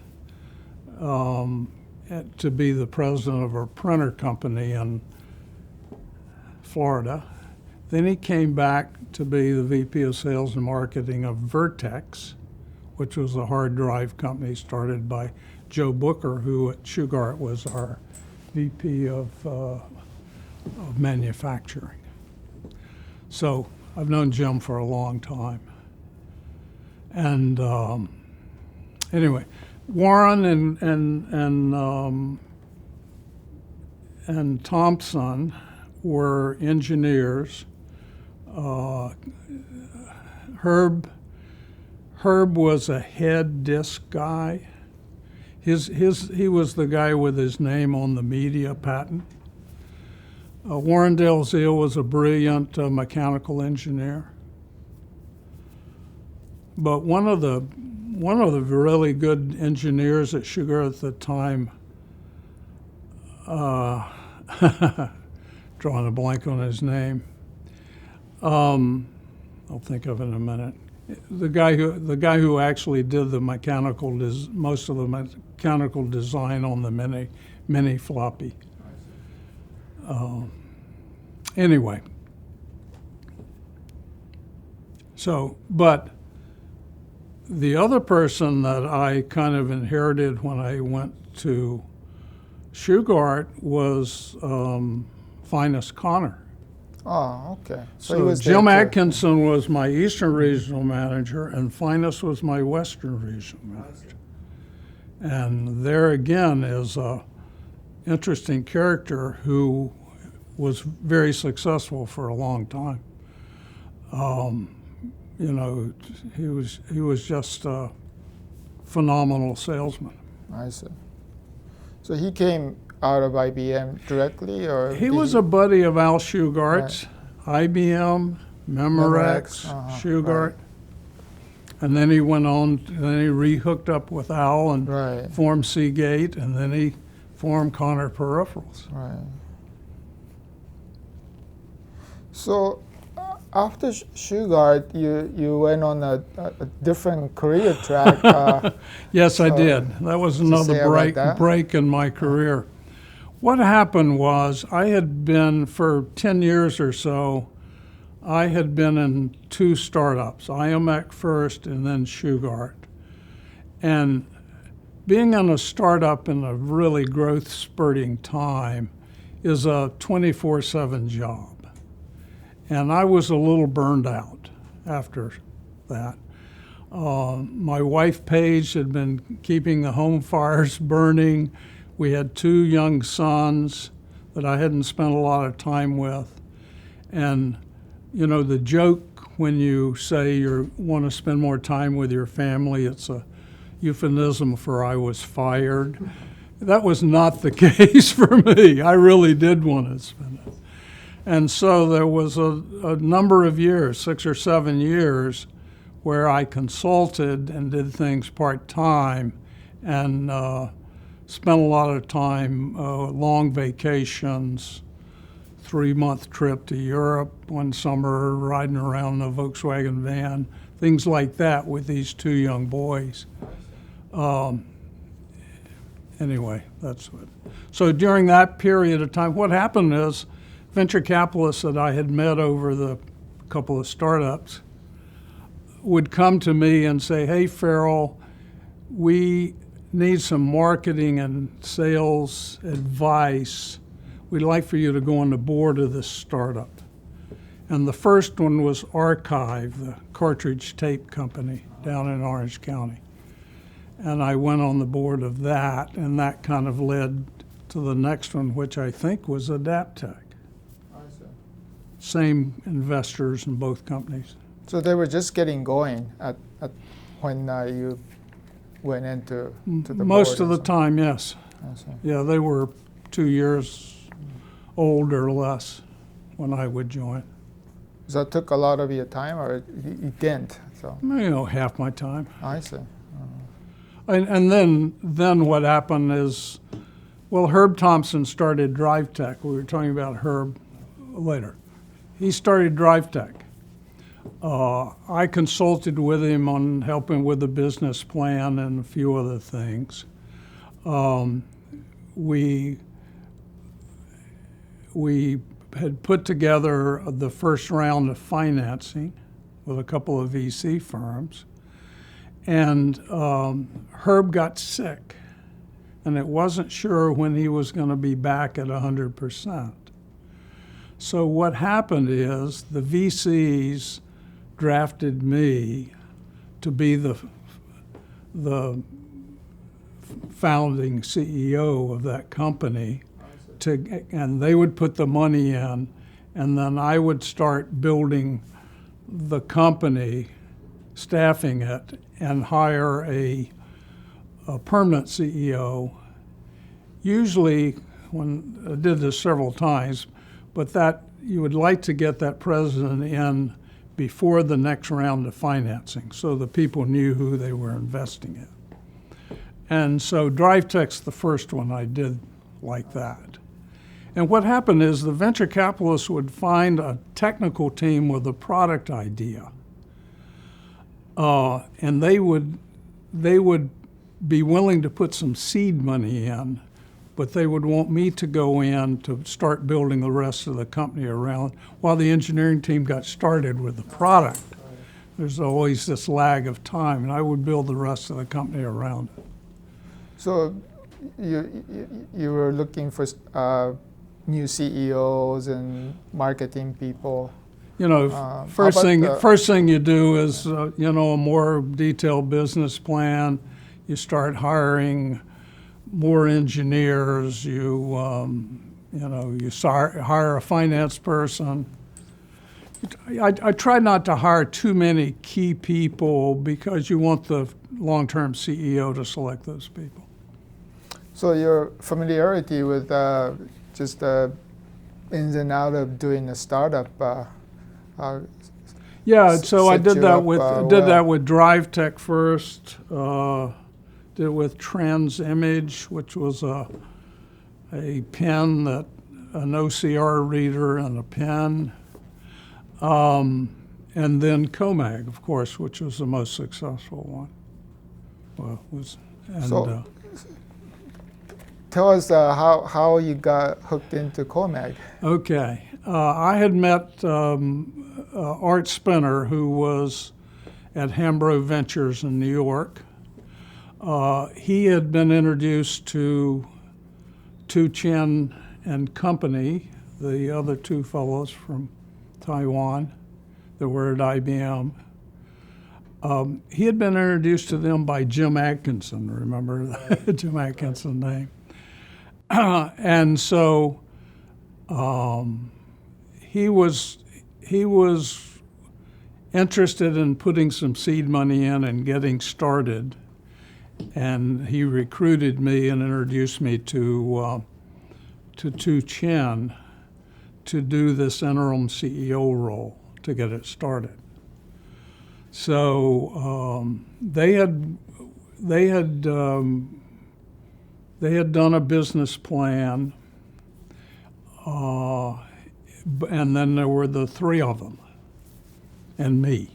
to be the president of a printer company in Florida. Then he came back to be the VP of Sales and Marketing of Vertex, which was a hard drive company started by Joe Booker, who at Shugart was our VP of manufacturing. So I've known Jim for a long time. And anyway, Warren and Thompson were engineers. Herb was a head disk guy. He was the guy with his name on the media patent. Warren Dalziel was a brilliant mechanical engineer. But one of the really good engineers at Shugart at the time, drawing a blank on his name. I'll think of it in a minute. The guy who actually did the most of the mechanical design on the mini floppy. Anyway, so but the other person that I kind of inherited when I went to Shugart was Finus Connor.
Oh, okay. he
So
was
Jim
there too.
Atkinson was my Eastern Regional Manager, and Finus was my Western Regional Manager. And there again is a interesting character who was very successful for a long time. You know, he was just a phenomenal salesman.
I see. So he came out of IBM directly, or
He
did
was a buddy of Al Shugart's, IBM, Memorex, Shugart.
right.
And then he went on, then he re-hooked up with Al and
Right.
formed Seagate, and then he formed Connor Peripherals.
Right. So after Shugart, you went on a different career track.
Yes, I
So,
did. That was
say
another
about that?
break in my career. What happened was I had been, for 10 years or so, I had been in 2 startups, IMEC first and then Shugart. And being in a startup in a really growth spurting time is a 24/7 job. And I was a little burned out after that. My wife, Paige, had been keeping the home fires burning. We had 2 young sons that I hadn't spent a lot of time with. And, you know, the joke when you say you want to spend more time with your family, it's a euphemism for I was fired. That was not the case for me. I really did want to spend it. And so there was a number of years, 6 or 7 years, where I consulted and did things part-time and spent a lot of time, long vacations, 3-month trip to Europe one summer, riding around in a Volkswagen van, things like that with these 2 young boys. Anyway, that's what. So during that period of time, what happened is venture capitalists that I had met over the couple of startups would come to me and say, hey, Ferrell, we need some marketing and sales advice. We'd like for you to go on the board of this startup. And the first one was Archive, the cartridge tape company down in Orange County. And I went on the board of that, and that kind of led to the next one, which I think was Adaptec. Same investors in both companies.
So they were just getting going at when you went into to the
Most
board
of the
and
time, yes.
so- I see.
Yeah, they were 2 years old or less when I would join.
So it took a lot of your time, or you didn't? So
You know, half my time.
I see.
And then what happened is, well, Herb Thompson started DriveTech. We were talking about Herb later. He started DriveTech. I consulted with him on helping with the business plan and a few other things. We had put together the first round of financing with a couple of VC firms. And Herb got sick, and it wasn't sure when he was going to be back at 100%. So what happened is the VCs drafted me to be the founding CEO of that company, and they would put the money in, and then I would start building the company, staffing it, and hire a permanent CEO. Usually, when I did this several times, but that you would like to get that president in before the next round of financing, so the people knew who they were investing in. And so DriveTech's the first one I did like that. And what happened is the venture capitalists would find a technical team with a product idea. And they would be willing to put some seed money in, but they would want me to go in to start building the rest of the company around while the engineering team got started with the product. There's always this lag of time, and I would build the rest of the company around it.
So you were looking for new CEOs and marketing people.
You know, first thing you do is you know, a more detailed business plan. You start hiring more engineers. You know, you hire a finance person. I try not to hire too many key people because you want the long-term CEO to select those people.
So your familiarity with just the ins and out of doing a startup.
Yeah, so I did that with
well.
with DriveTech first. Did it with Trans Image, which was a pen that an OCR reader and a pen, and then CoMag, of course, which was the most successful one. Well,
tell us how you got hooked into CoMag.
Okay. I had met Art Spinner, who was at Hambro Ventures in New York. He had been introduced to Tu Chen and Company, the other two fellows from Taiwan that were at IBM. He had been introduced to them by Jim Atkinson, remember the Jim Atkinson name? And so he was interested in putting some seed money in and getting started, and he recruited me and introduced me to Tu Chen to do this interim CEO role to get it started. So they had done a business plan, and then there were the three of them and me.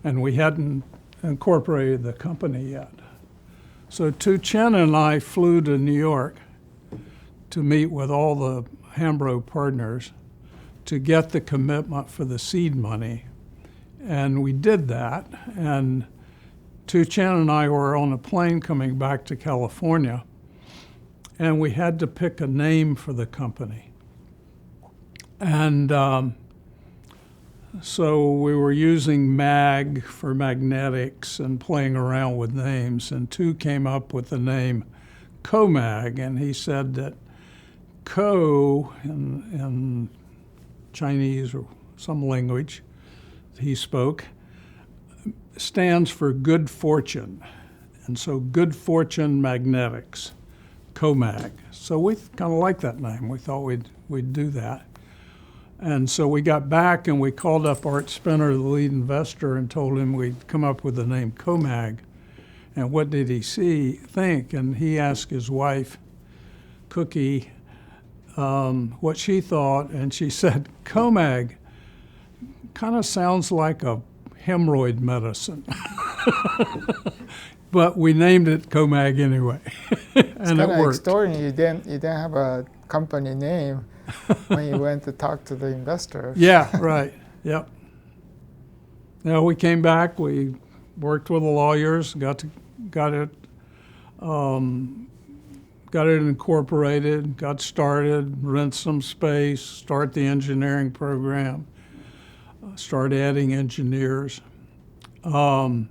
And we hadn't incorporated the company yet. So Tu Chen and I flew to New York to meet with all the Hambro partners to get the commitment for the seed money. And we did that. And Tu Chen and I were on a plane coming back to California, and we had to pick a name for the company. And so we were using MAG for magnetics and playing around with names, and Tu came up with the name CoMag, and he said that Co in Chinese or some language he spoke stands for good fortune, and so good fortune magnetics, CoMag. So we kind of liked that name. We thought we'd do that. And so we got back and we called up Art Spinner, the lead investor, and told him we'd come up with the name CoMag. And what did he think? And he asked his wife, Cookie, what she thought, and she said, CoMag kind of sounds like a hemorrhoid medicine. But we named it CoMag anyway. And it worked.
Extraordinary. You didn't have a company name when you went to talk to the investors.
Yeah, right. Yep. Now we came back. We worked with the lawyers, got it incorporated, got started, rent some space, start the engineering program, start adding engineers, and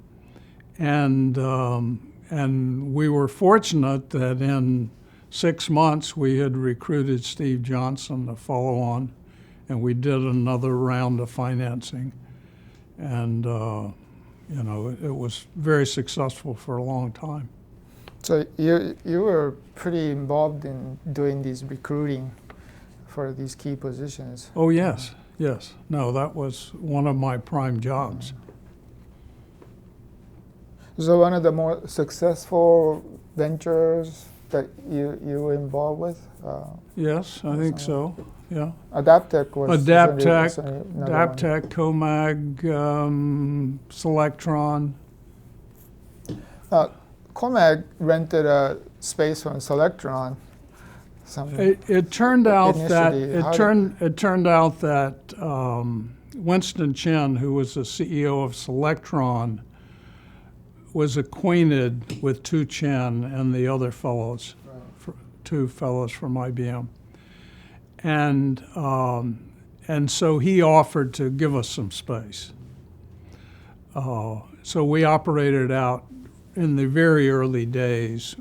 we were fortunate that in 6 months we had recruited Steve Johnson to follow on, and we did another round of financing, and it was very successful for a long time.
So you were pretty involved in doing these recruiting for these key positions.
Oh yes. No, that was one of my prime jobs.
So one of the more successful ventures that you were involved with?
Yes, I think so. Yeah.
Adaptec was
Adaptec, CoMag, Solectron.
CoMag rented a space from Solectron.
It turned out that Winston Chen, who was the CEO of Solectron, was acquainted with Tu Chen and the other fellows, two fellows from IBM. And so he offered to give us some space. So we operated out in the very early days.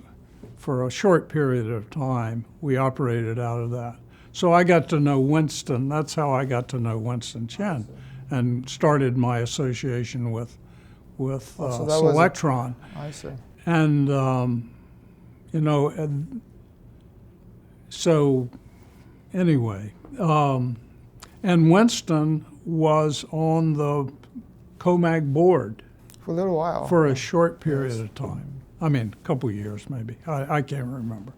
For a short period of time, we operated out of that. So I got to know Winston. That's how I got to know Winston Chen, and started my association with Solectron.
I see.
And so anyway, and Winston was on the CoMag board
For a little while.
for a short period of time. I mean, a couple of years maybe. I can't remember.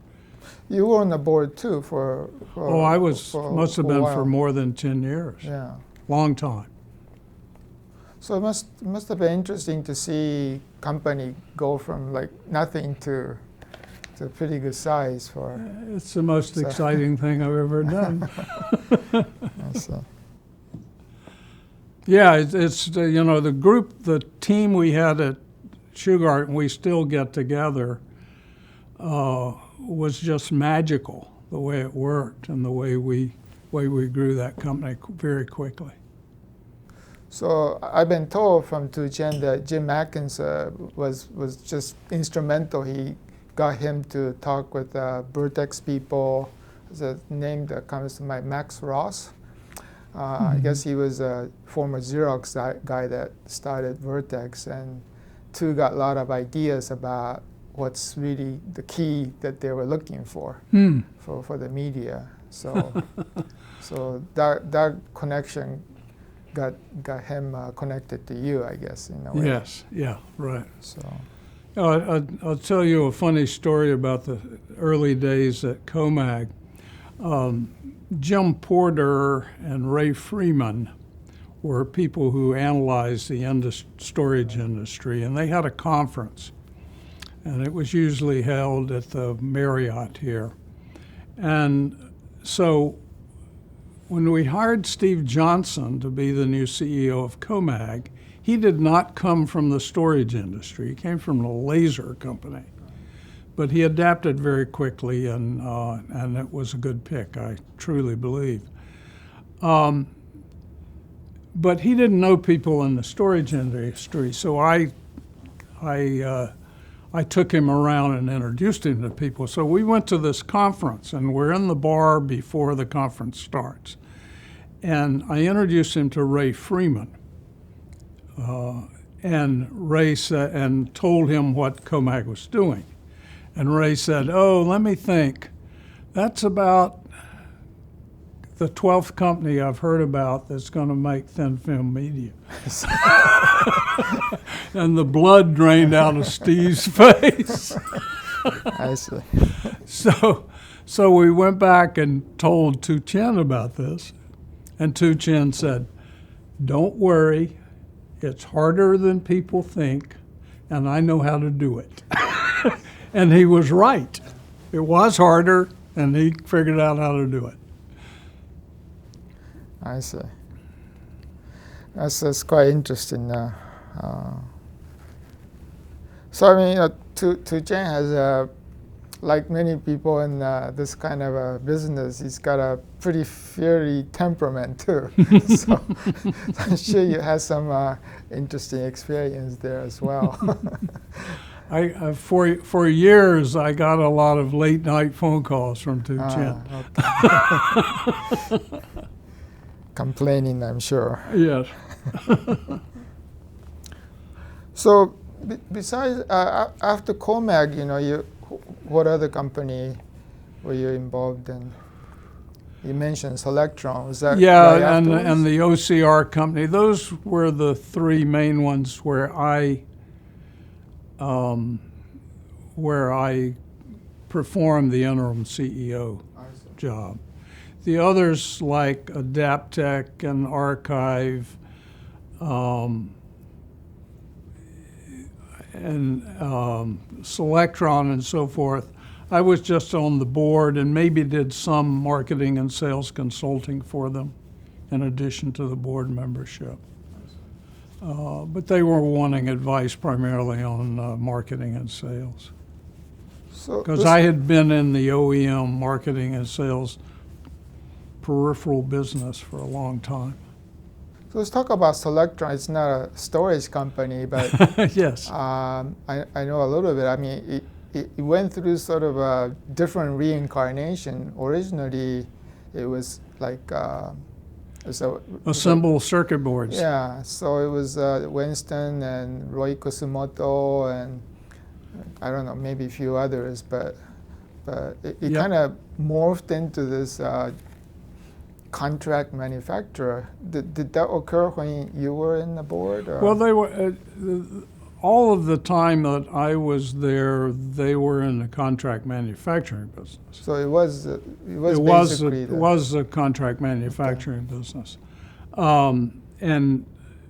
You were on the board too for
I was,
for
must have
a
been
while.
for more than 10 years.
Yeah.
Long time.
So it must have been interesting to see company go from like nothing to pretty good size for.
It's the most exciting thing I've ever done. Yeah, it's the team we had at Shugart, and we still get together, was just magical, the way it worked and the way we grew that company very quickly.
So I've been told from Tu Chen that Jim Atkins was just instrumental. He got him to talk with Vertex people. There's a name that comes to mind, Max Ross. I guess he was a former Xerox guy that started Vertex, and Tu got a lot of ideas about what's really the key that they were looking for the media. So so that connection got him connected to you, I guess, in a way.
Yes, yeah, right.
So
I'll tell you a funny story about the early days at CoMag. Jim Porter and Ray Freeman were people who analyzed the storage industry, and they had a conference, and it was usually held at the Marriott here. And so when we hired Steve Johnson to be the new CEO of CoMag, he did not come from the storage industry. He came from the laser company. But he adapted very quickly, and it was a good pick, I truly believe. But he didn't know people in the storage industry, so I took him around and introduced him to people. So we went to this conference, and we're in the bar before the conference starts. And I introduced him to Ray Freeman. And Ray said, and told him what CoMag was doing. And Ray said, "Oh, let me think. That's about the 12th company I've heard about that's going to make thin film media." And the blood drained out of Steve's face.
I see.
So we went back and told Tu Chen about this. And Tu Chen said, "Don't worry. It's harder than people think, and I know how to do it." And he was right. It was harder, and he figured out how to do it.
I see. That's quite interesting. So I mean, Tu Chen has, like many people in this kind of a business, he's got a pretty fiery temperament too. So I'm sure you had some interesting experience there as well.
For years, I got a lot of late night phone calls from Tu Chen.
Okay. Complaining, I'm sure.
Yes.
So besides, after CoMag, what other company were you involved in? You mentioned Solectron. Was that right afterwards?
and the OCR company. Those were the three main ones where I performed the interim CEO job. The others, like Adaptec and Archive, and Solectron and so forth, I was just on the board and maybe did some marketing and sales consulting for them. in addition to the board membership. But they were wanting advice primarily on marketing and sales.
So
Because
this-
I had been in the OEM marketing and sales peripheral business for a long time.
So let's talk about Solectron. It's not a storage company, but
Yes.
I know a little bit. I mean, it went through sort of a different reincarnation. Originally, it was like
Assemble circuit boards.
Yeah, so it was Winston and Roy Kusumoto and I don't know, maybe a few others, but it
Yep.
kind of morphed into this contract manufacturer. Did that occur when you were in the board? Or?
Well, they were all of the time that I was there. They were in the contract manufacturing business.
So it was basically
It was a contract manufacturing business,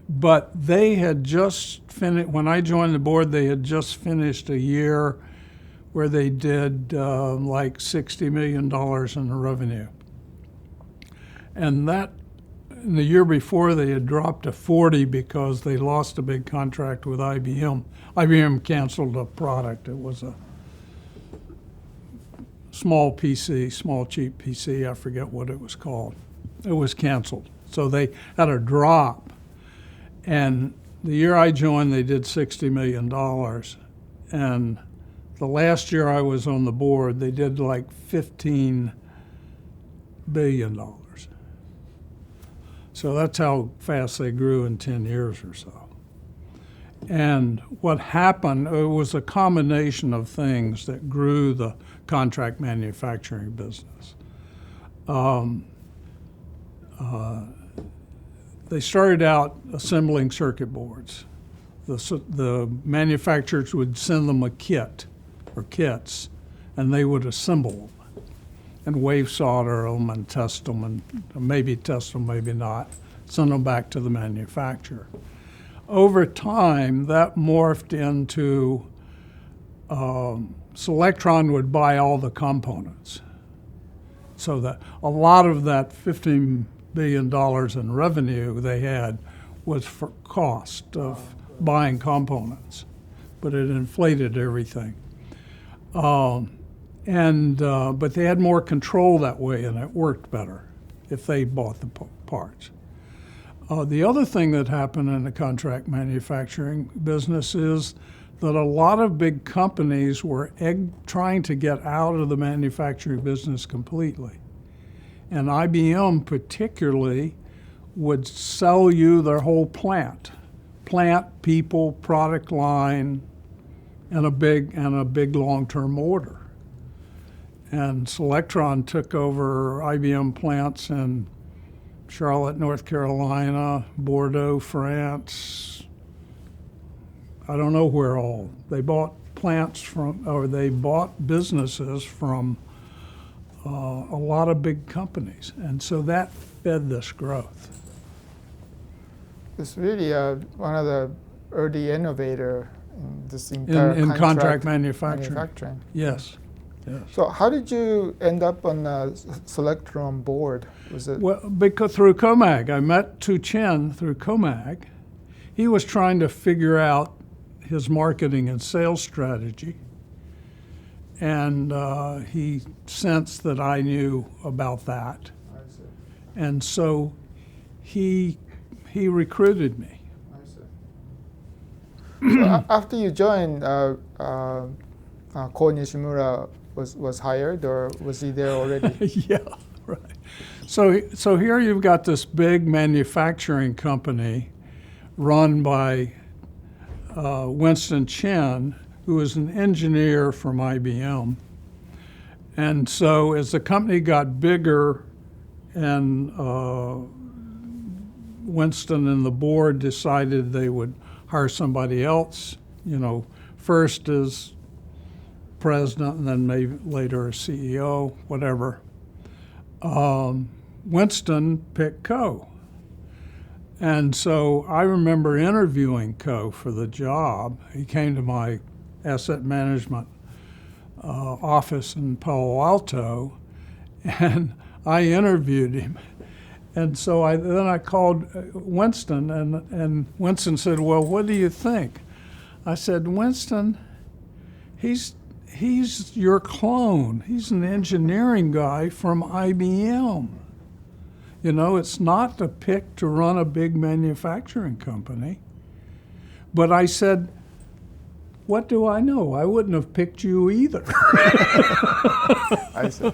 but they had just finished. When I joined the board, they had just finished a year where they did like $60 million in revenue, and that. In the year before, they had dropped to 40 because they lost a big contract with IBM. IBM canceled a product. It was a small PC, small cheap PC. I forget what it was called. It was canceled. So they had a drop. And the year I joined, they did $60 million. And the last year I was on the board, they did like $15 billion. So that's how fast they grew in 10 years or so. And what happened, it was a combination of things that grew the contract manufacturing business. They started out assembling circuit boards. The manufacturers would send them a kit or kits, and they would assemble them and wave solder them and test them, and maybe test them, maybe not, send them back to the manufacturer. Over time, that morphed into Solectron would buy all the components. So that a lot of that $15 billion in revenue they had was for cost of buying components, but it inflated everything. But they had more control that way, and it worked better if they bought the parts. The other thing that happened in the contract manufacturing business is that a lot of big companies were trying to get out of the manufacturing business completely. And IBM particularly would sell you their whole plant, people, product line, and a big long-term order. And Solectron took over IBM plants in Charlotte, North Carolina, Bordeaux, France. I don't know where all. They bought they bought businesses from a lot of big companies. And so that fed this growth.
It's really one of the early innovator in this entire
contract manufacturing. Yes. Yes.
So how did you end up on the Solectron board? Was it
Well, because through CoMag, I met Tu Chen through CoMag. He was trying to figure out his marketing and sales strategy, and he sensed that I knew about that, and so he recruited me.
So after you joined, Ko Nishimura was hired, or was he there already?
Yeah, right. So here you've got this big manufacturing company run by Winston Chen, who was an engineer from IBM. And so as the company got bigger and Winston and the board decided they would hire somebody else, first as president and then maybe later as CEO, whatever. Winston picked Co. And so I remember interviewing Co for the job. He came to my asset management office in Palo Alto, and I interviewed him. And so then I called Winston, and Winston said, well, what do you think? I said, Winston, he's your clone. He's an engineering guy from IBM. You know, it's not the pick to run a big manufacturing company. But I said, what do I know? I wouldn't have picked you either.
I see.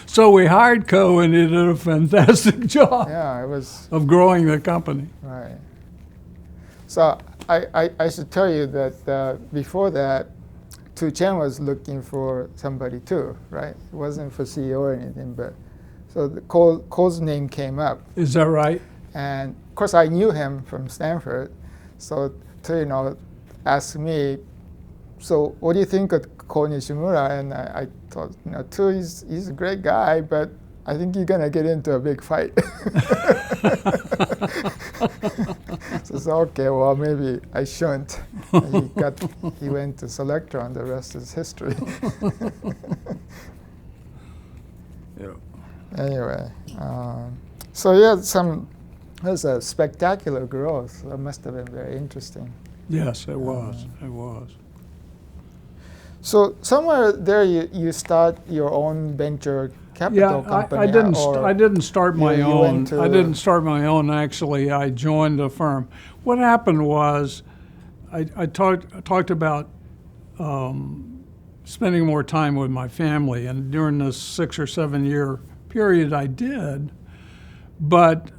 So we hired Co, and he did a fantastic job
Yeah, it was
of growing the company.
right. So I should tell you that before that, Tu Chen was looking for somebody too, right? It wasn't for CEO or anything, but so the Cole's name came up,
Is that right?
and of course I knew him from Stanford, so to asked me, so what do you think of Ko Nishimura? And I thought, Tu, he's a great guy, but I think you're gonna get into a big fight. So I said, okay, well maybe I shouldn't. And he went to Solectron. The rest is history.
Yeah.
Anyway, so yeah, there's a spectacular growth. That must have been very interesting.
Yes, it was. It was.
So somewhere there, you start your own venture capital company.
I didn't start my
you
own.
went to-
I didn't start my own. Actually, I joined a firm. What happened was, I talked about spending more time with my family, and during this 6 or 7 year period, I did. But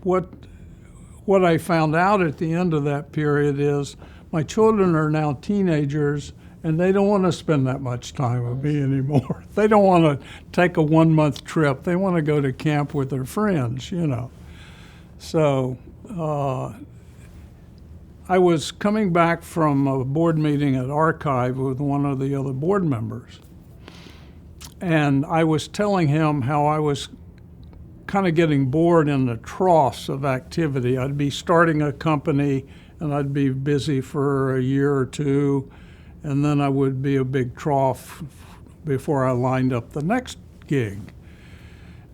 what I found out at the end of that period is my children are now teenagers, and they don't want to spend that much time with me anymore. They don't want to take a 1 month trip. They want to go to camp with their friends, So I was coming back from a board meeting at Archive with one of the other board members. And I was telling him how I was kind of getting bored in the troughs of activity. I'd be starting a company and I'd be busy for a year or two, and then I would be a big trough before I lined up the next gig.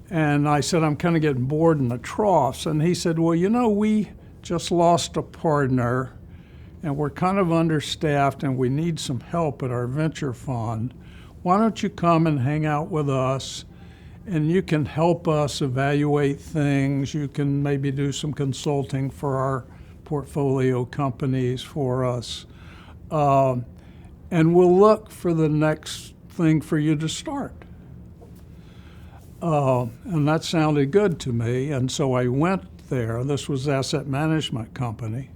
And I said, I'm kind of getting bored in the troughs. And he said, well, we just lost a partner and we're kind of understaffed and we need some help at our venture fund. Why don't you come and hang out with us, and you can help us evaluate things. You can maybe do some consulting for our portfolio companies for us. And we'll look for the next thing for you to start. And that sounded good to me, and so I went there. This was asset management company,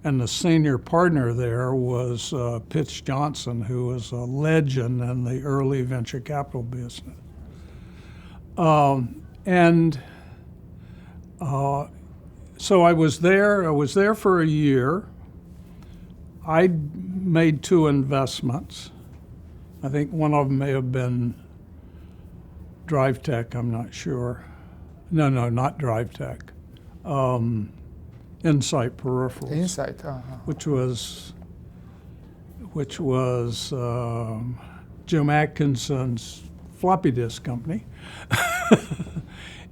and the senior partner there was Pitts Johnson, who was a legend in the early venture capital business. So I was there. I was there for a year. I made 2 investments. I think one of them may have been DriveTech, I'm not sure. No, not DriveTech. Insight Peripherals.
Insight,
which was Jim Atkinson's floppy disk company.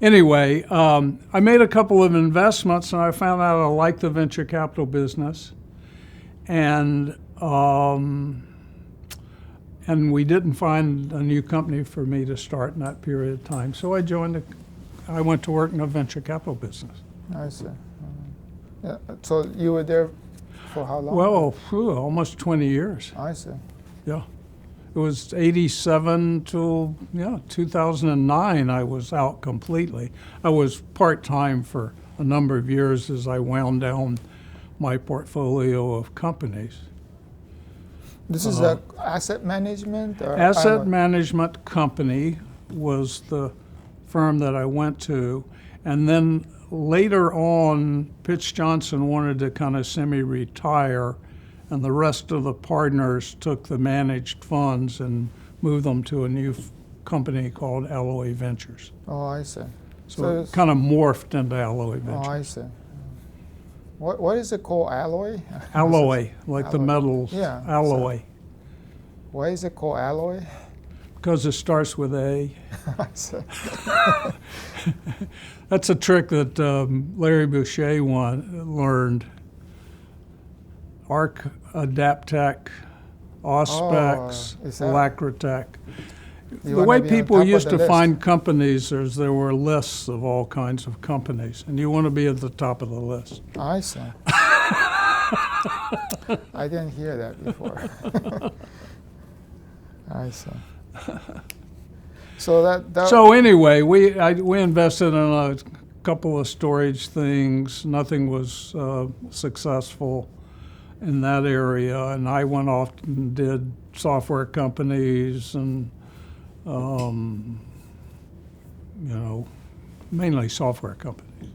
Anyway, I made a couple of investments, and I found out I liked the venture capital business, and we didn't find a new company for me to start in that period of time. So I went to work in a venture capital business.
I see. Yeah. So you were there for how long?
Well, almost 20 years.
I see.
Yeah. It was 87 till 2009 I was out completely. I was part-time for a number of years as I wound down my portfolio of companies.
This is a asset management? Or
Asset management company was the firm that I went to, and then later on, Pitts Johnson wanted to kind of semi-retire, and the rest of the partners took the managed funds and moved them to a new company called Alloy Ventures.
Oh, I see.
So it kind of morphed into Alloy Ventures.
Oh, I see. What is it called, alloy?
Alloy, like the
Alloy.
metals,
Yeah,
alloy.
Why is it called alloy?
Because it starts with A.
I see.
That's a trick that Larry Boucher learned. Adaptec, Auspex,
Oh, is that-
Alacritech.
You
The
wanna
way
be on
people
top of
used
the
to
list.
find companies is there were lists of all kinds of companies, and you want to be at the top of the list.
I see. I didn't hear that before. I see. So that
So anyway, we invested in a couple of storage things. Nothing was successful in that area, and I went off and did software companies and mainly software companies.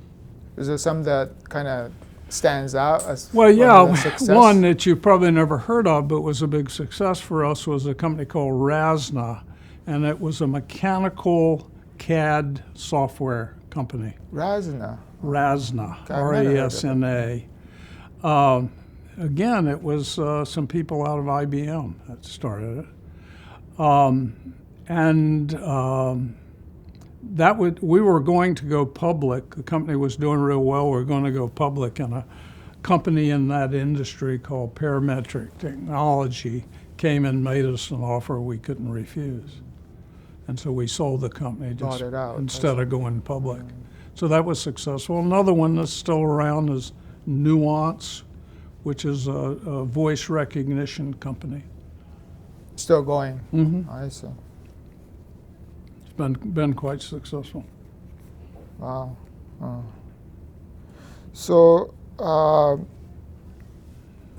is there some that kind of stands out as
Well,
one
yeah,
of the success?
one that you probably never heard of, but was a big success for us, was a company called Rasna, and it was a mechanical CAD software company.
Rasna.
Rasna,
Okay, I've never heard of it.
R-A-S-N-A. Again, it was some people out of IBM that started it. We were going to go public. The company was doing real well. We were going to go public, and a company in that industry called Parametric Technology came and made us an offer we couldn't refuse. And so we sold the company
Bought it out.
instead of going public. So that was successful. Another one that's still around is Nuance, which is a voice recognition company.
Still going.
Mm-hmm.
I see.
It's been quite successful.
Wow. So a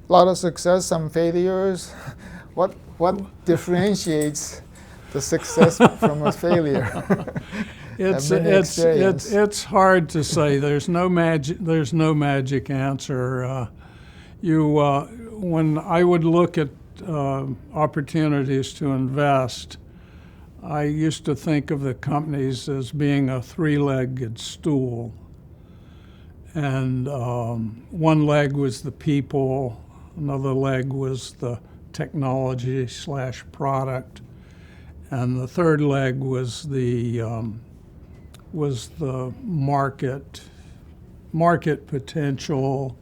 lot of success, some failures. What differentiates the success from a failure?
It's hard to say. There's no magic answer. When I would look at opportunities to invest, I used to think of the companies as being a three-legged stool. And one leg was the people, another leg was the technology/product, and the third leg was the market potential,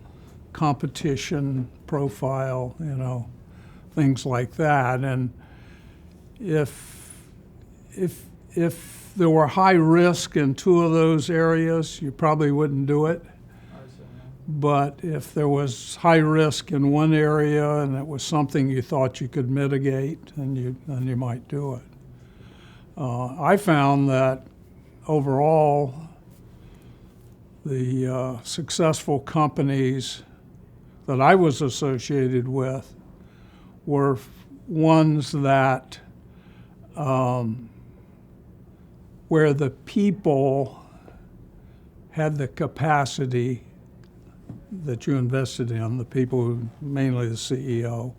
competition profile, things like that. And if there were high risk in two of those areas, you probably wouldn't do it. But if there was high risk in one area and it was something you thought you could mitigate, then you might do it. I found that overall, the successful companies that I was associated with were ones that where the people had the capacity that you invested in, the people, mainly the CEO,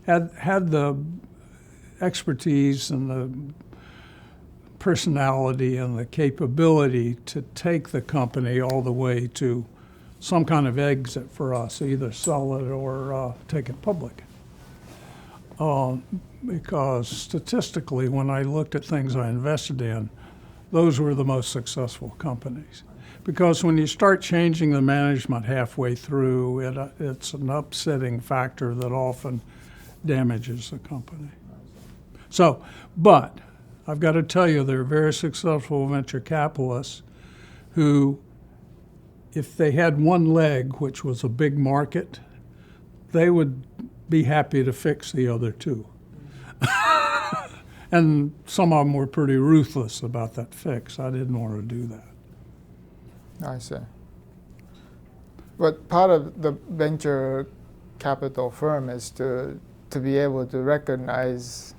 had the expertise and the personality and the capability to take the company all the way to some kind of exit for us, either sell it or take it public. Because statistically, when I looked at things I invested in, those were the most successful companies. Because when you start changing the management halfway through, it's an upsetting factor that often damages the company. So, but I've got to tell you, there are very successful venture capitalists who, if they had one leg, which was a big market, they would be happy to fix the other two. And some of them were pretty ruthless about that fix. I didn't want to do that.
I see. But part of the venture capital firm is to be able to recognize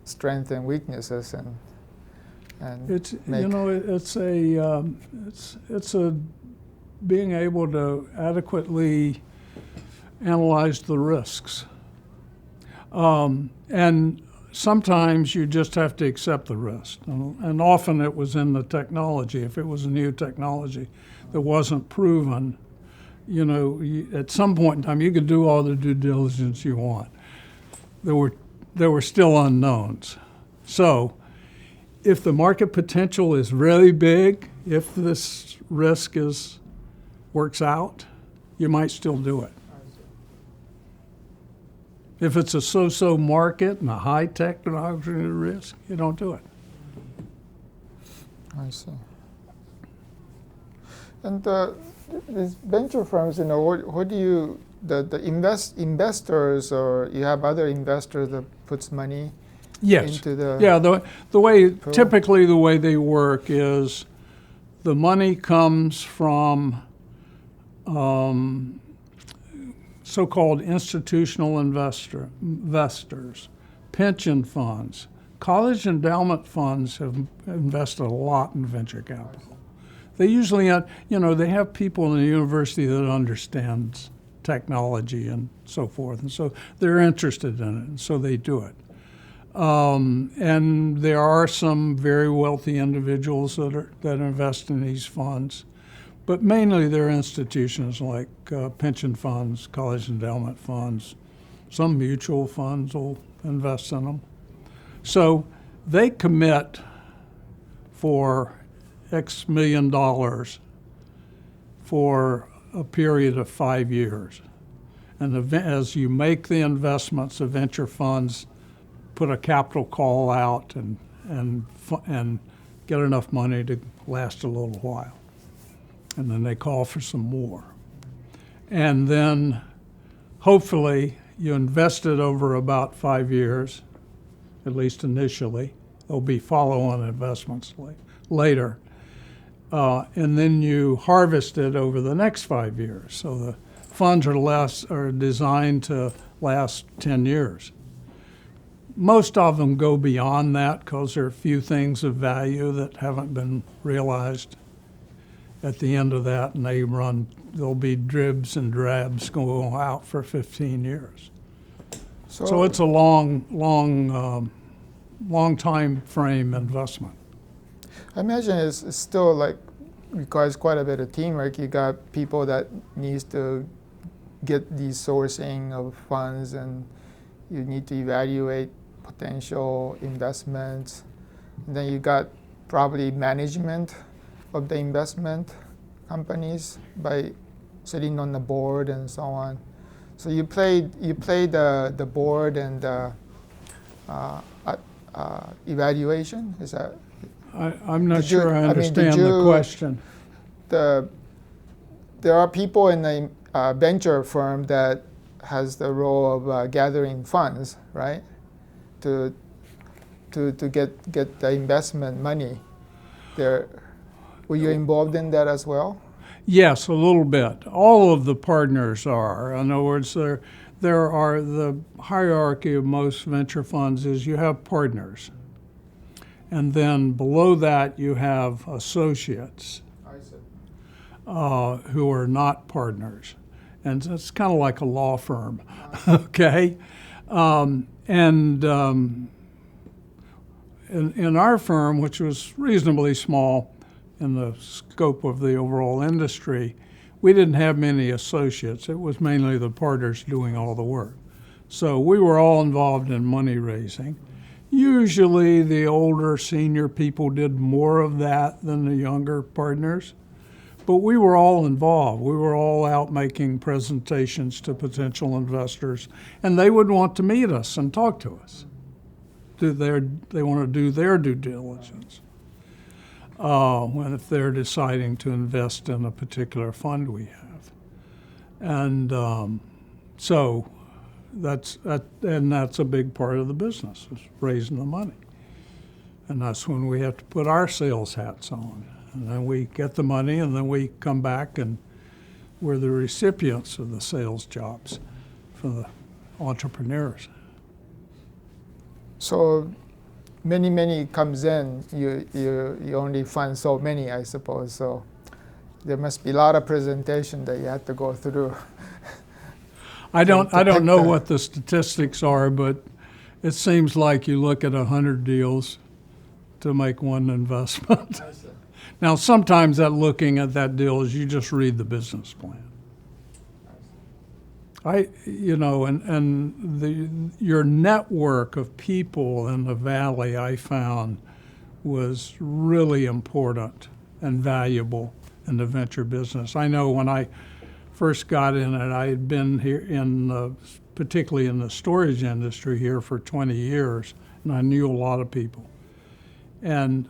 strengths and weaknesses and
It's
make
it's a being able to adequately analyze the risks, and sometimes you just have to accept the risk. And often it was in the technology. If it was a new technology that wasn't proven, at some point in time you could do all the due diligence you want. There were still unknowns. So if the market potential is really big, if this risk works out, you might still do it. If it's a so-so market and a high technology risk, you don't do it.
I see. And these venture firms, what do you, the investors, or you have other investors that puts money
Yes.
into the...
Yeah, the way, typically the way they work is the money comes from so-called institutional investors, pension funds. College endowment funds have invested a lot in venture capital. They usually, they have people in the university that understands technology and so forth, and so they're interested in it, and so they do it. And there are some very wealthy individuals that invest in these funds, but mainly they're institutions like pension funds, college endowment funds. Some mutual funds will invest in them. So they commit for X million dollars for a period of 5 years. And as you make the investments, the venture funds put a capital call out and get enough money to last a little while. And then they call for some more. And then hopefully you invest it over about 5 years, at least initially. There'll be follow-on investments later. And then you harvest it over the next 5 years. So the funds are designed to last 10 years. Most of them go beyond that because there are a few things of value that haven't been realized at the end of that, and there'll be dribs and drabs going out for 15 years. So it's a long time frame investment.
I imagine it's still like requires quite a bit of teamwork. You got people that needs to get the sourcing of funds, and you need to evaluate potential investments. And then you got probably management of the investment companies by sitting on the board and so on. So you play the board and evaluation. Is that?
I'm not sure I understand the question.
There are people in the venture firm that has the role of gathering funds, right? To get the investment money. Were you involved in that as well?
Yes, a little bit. All of the partners are. In other words, there are the hierarchy of most venture funds is you have partners. And then below that you have associates who are not partners. And it's kind of like a law firm, okay? In our firm, which was reasonably small in the scope of the overall industry, we didn't have many associates. It was mainly the partners doing all the work. So we were all involved in money raising. Usually the older senior people did more of that than the younger partners, but we were all involved. We were all out making presentations to potential investors, and they would want to meet us and talk to us. They want to do their due diligence if they're deciding to invest in a particular fund we have. And so that's a big part of the business, is raising the money. And that's when we have to put our sales hats on. And then we get the money, and then we come back and we're the recipients of the sales jobs for the entrepreneurs.
So many comes in, you only fund so many, I suppose. So there must be a lot of presentation that you have to go through.
I don't know what the statistics are, but it seems like you look at 100 deals to make one investment. Now, sometimes that looking at that deal is you just read the business plan. Your network of people in the valley, I found, was really important and valuable in the venture business. I know when I first got in it, I had been here particularly in the storage industry here for 20 years, and I knew a lot of people. And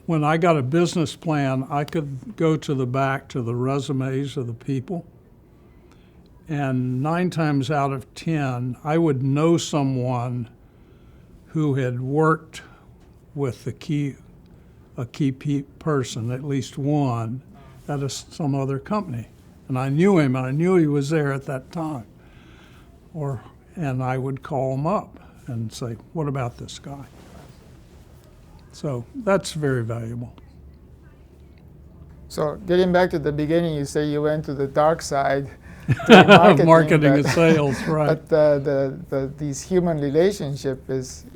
when I got a business plan, I could go to the back to the resumes of the people, and 9 times out of 10, I would know someone who had worked with a key person, at least one, at some other company. And I knew him, and I knew he was there at that time. And I would call him up and say, what about this guy? So that's very valuable.
So getting back to the beginning, you say you went to the dark side, to
marketing and sales, right?
But these human relationship is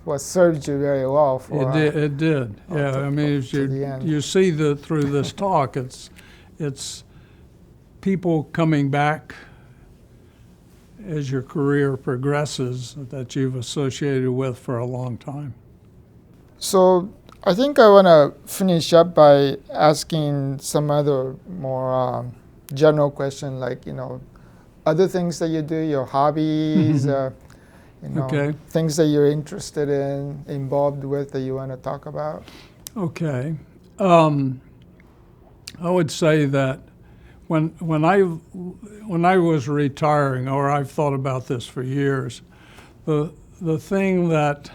what served you very well for.
It did. Yeah, I mean, as you see through this talk, it's people coming back as your career progresses that you've associated with for a long time.
So I think I want to finish up by asking some other more general question, like, other things that you do, your hobbies,
Okay.
things that you're interested in, involved with, that you want to talk about.
Okay. I would say that when I was retiring, or I've thought about this for years, the thing that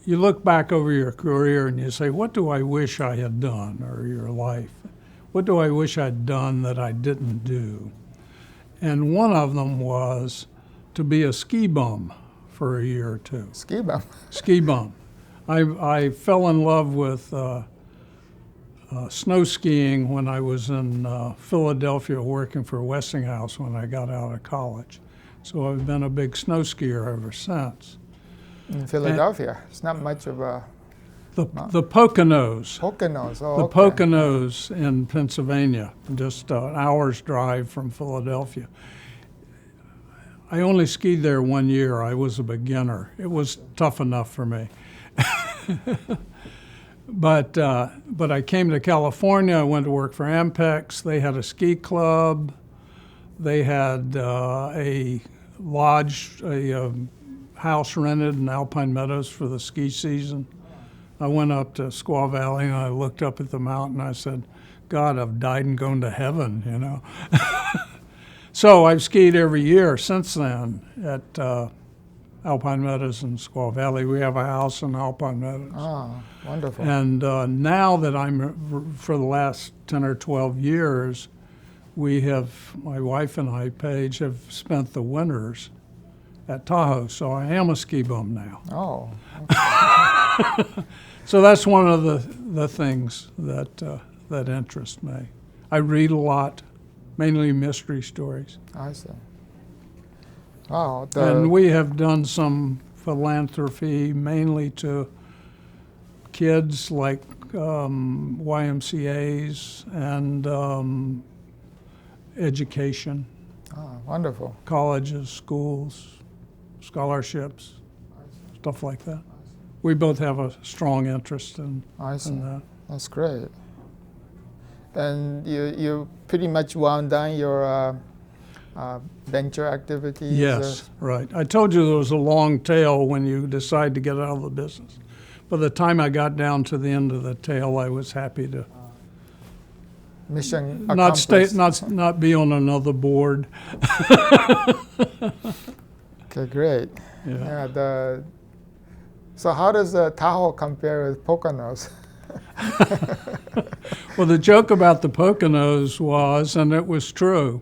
you look back over your career and you say, what do I wish I had done, or your life? What do I wish I'd done that I didn't do? And one of them was to be a ski bum for a year or two.
Ski bum?
Ski bum. I fell in love with snow skiing when I was in Philadelphia working for Westinghouse when I got out of college. So I've been a big snow skier ever since.
In Philadelphia, it's not much of a...
The Poconos.
Poconos, oh,
The
okay.
Poconos in Pennsylvania, just an hour's drive from Philadelphia. I only skied there 1 year. I was a beginner. It was tough enough for me. But I came to California. I went to work for AMPEX. They had a ski club. They had a lodge, a house rented in Alpine Meadows for the ski season. I went up to Squaw Valley and I looked up at the mountain. I said, God, I've died and gone to heaven, So I've skied every year since then at Alpine Meadows and Squaw Valley. We have a house in Alpine Meadows.
Oh, wonderful.
And now that for the last 10 or 12 years, my wife and I, Paige, have spent the winters at Tahoe. So I am a ski bum now.
Oh, okay.
So that's one of the things that interest me. I read a lot, mainly mystery stories.
I see. Wow.
And we have done some philanthropy, mainly to kids like YMCAs and education,
wonderful.
colleges, schools, scholarships, stuff like that. We both have a strong interest in that.
That's great. And you pretty much wound down your venture activities?
Yes, right. I told you there was a long tail when you decide to get out of the business. By the time I got down to the end of the tail, I was happy to
mission accomplished.
not be on another board.
Okay, great.
Yeah.
So how does Tahoe compare with Poconos?
Well, the joke about the Poconos was, and it was true,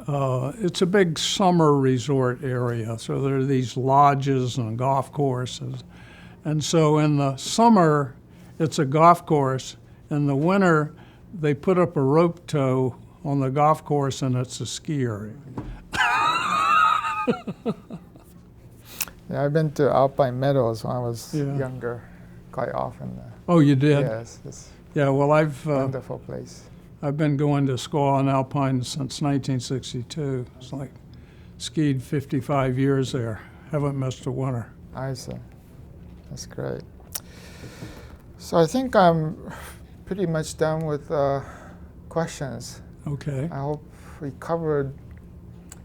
it's a big summer resort area. So there are these lodges and golf courses. And so in the summer, it's a golf course. In the winter, they put up a rope tow on the golf course, and it's a ski area.
Yeah, I've been to Alpine Meadows when I was younger, quite often.
Oh, you did?
Yes, it's
Yeah, well,
a wonderful place.
I've been going to Squaw and Alpine since 1962. It's like skied 55 years there. Haven't missed a winter.
I see. That's great. So I think I'm pretty much done with questions.
Okay.
I hope we covered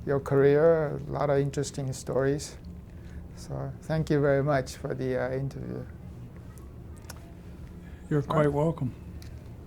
your career, a lot of interesting stories. So thank you very much for the interview.
You're quite welcome.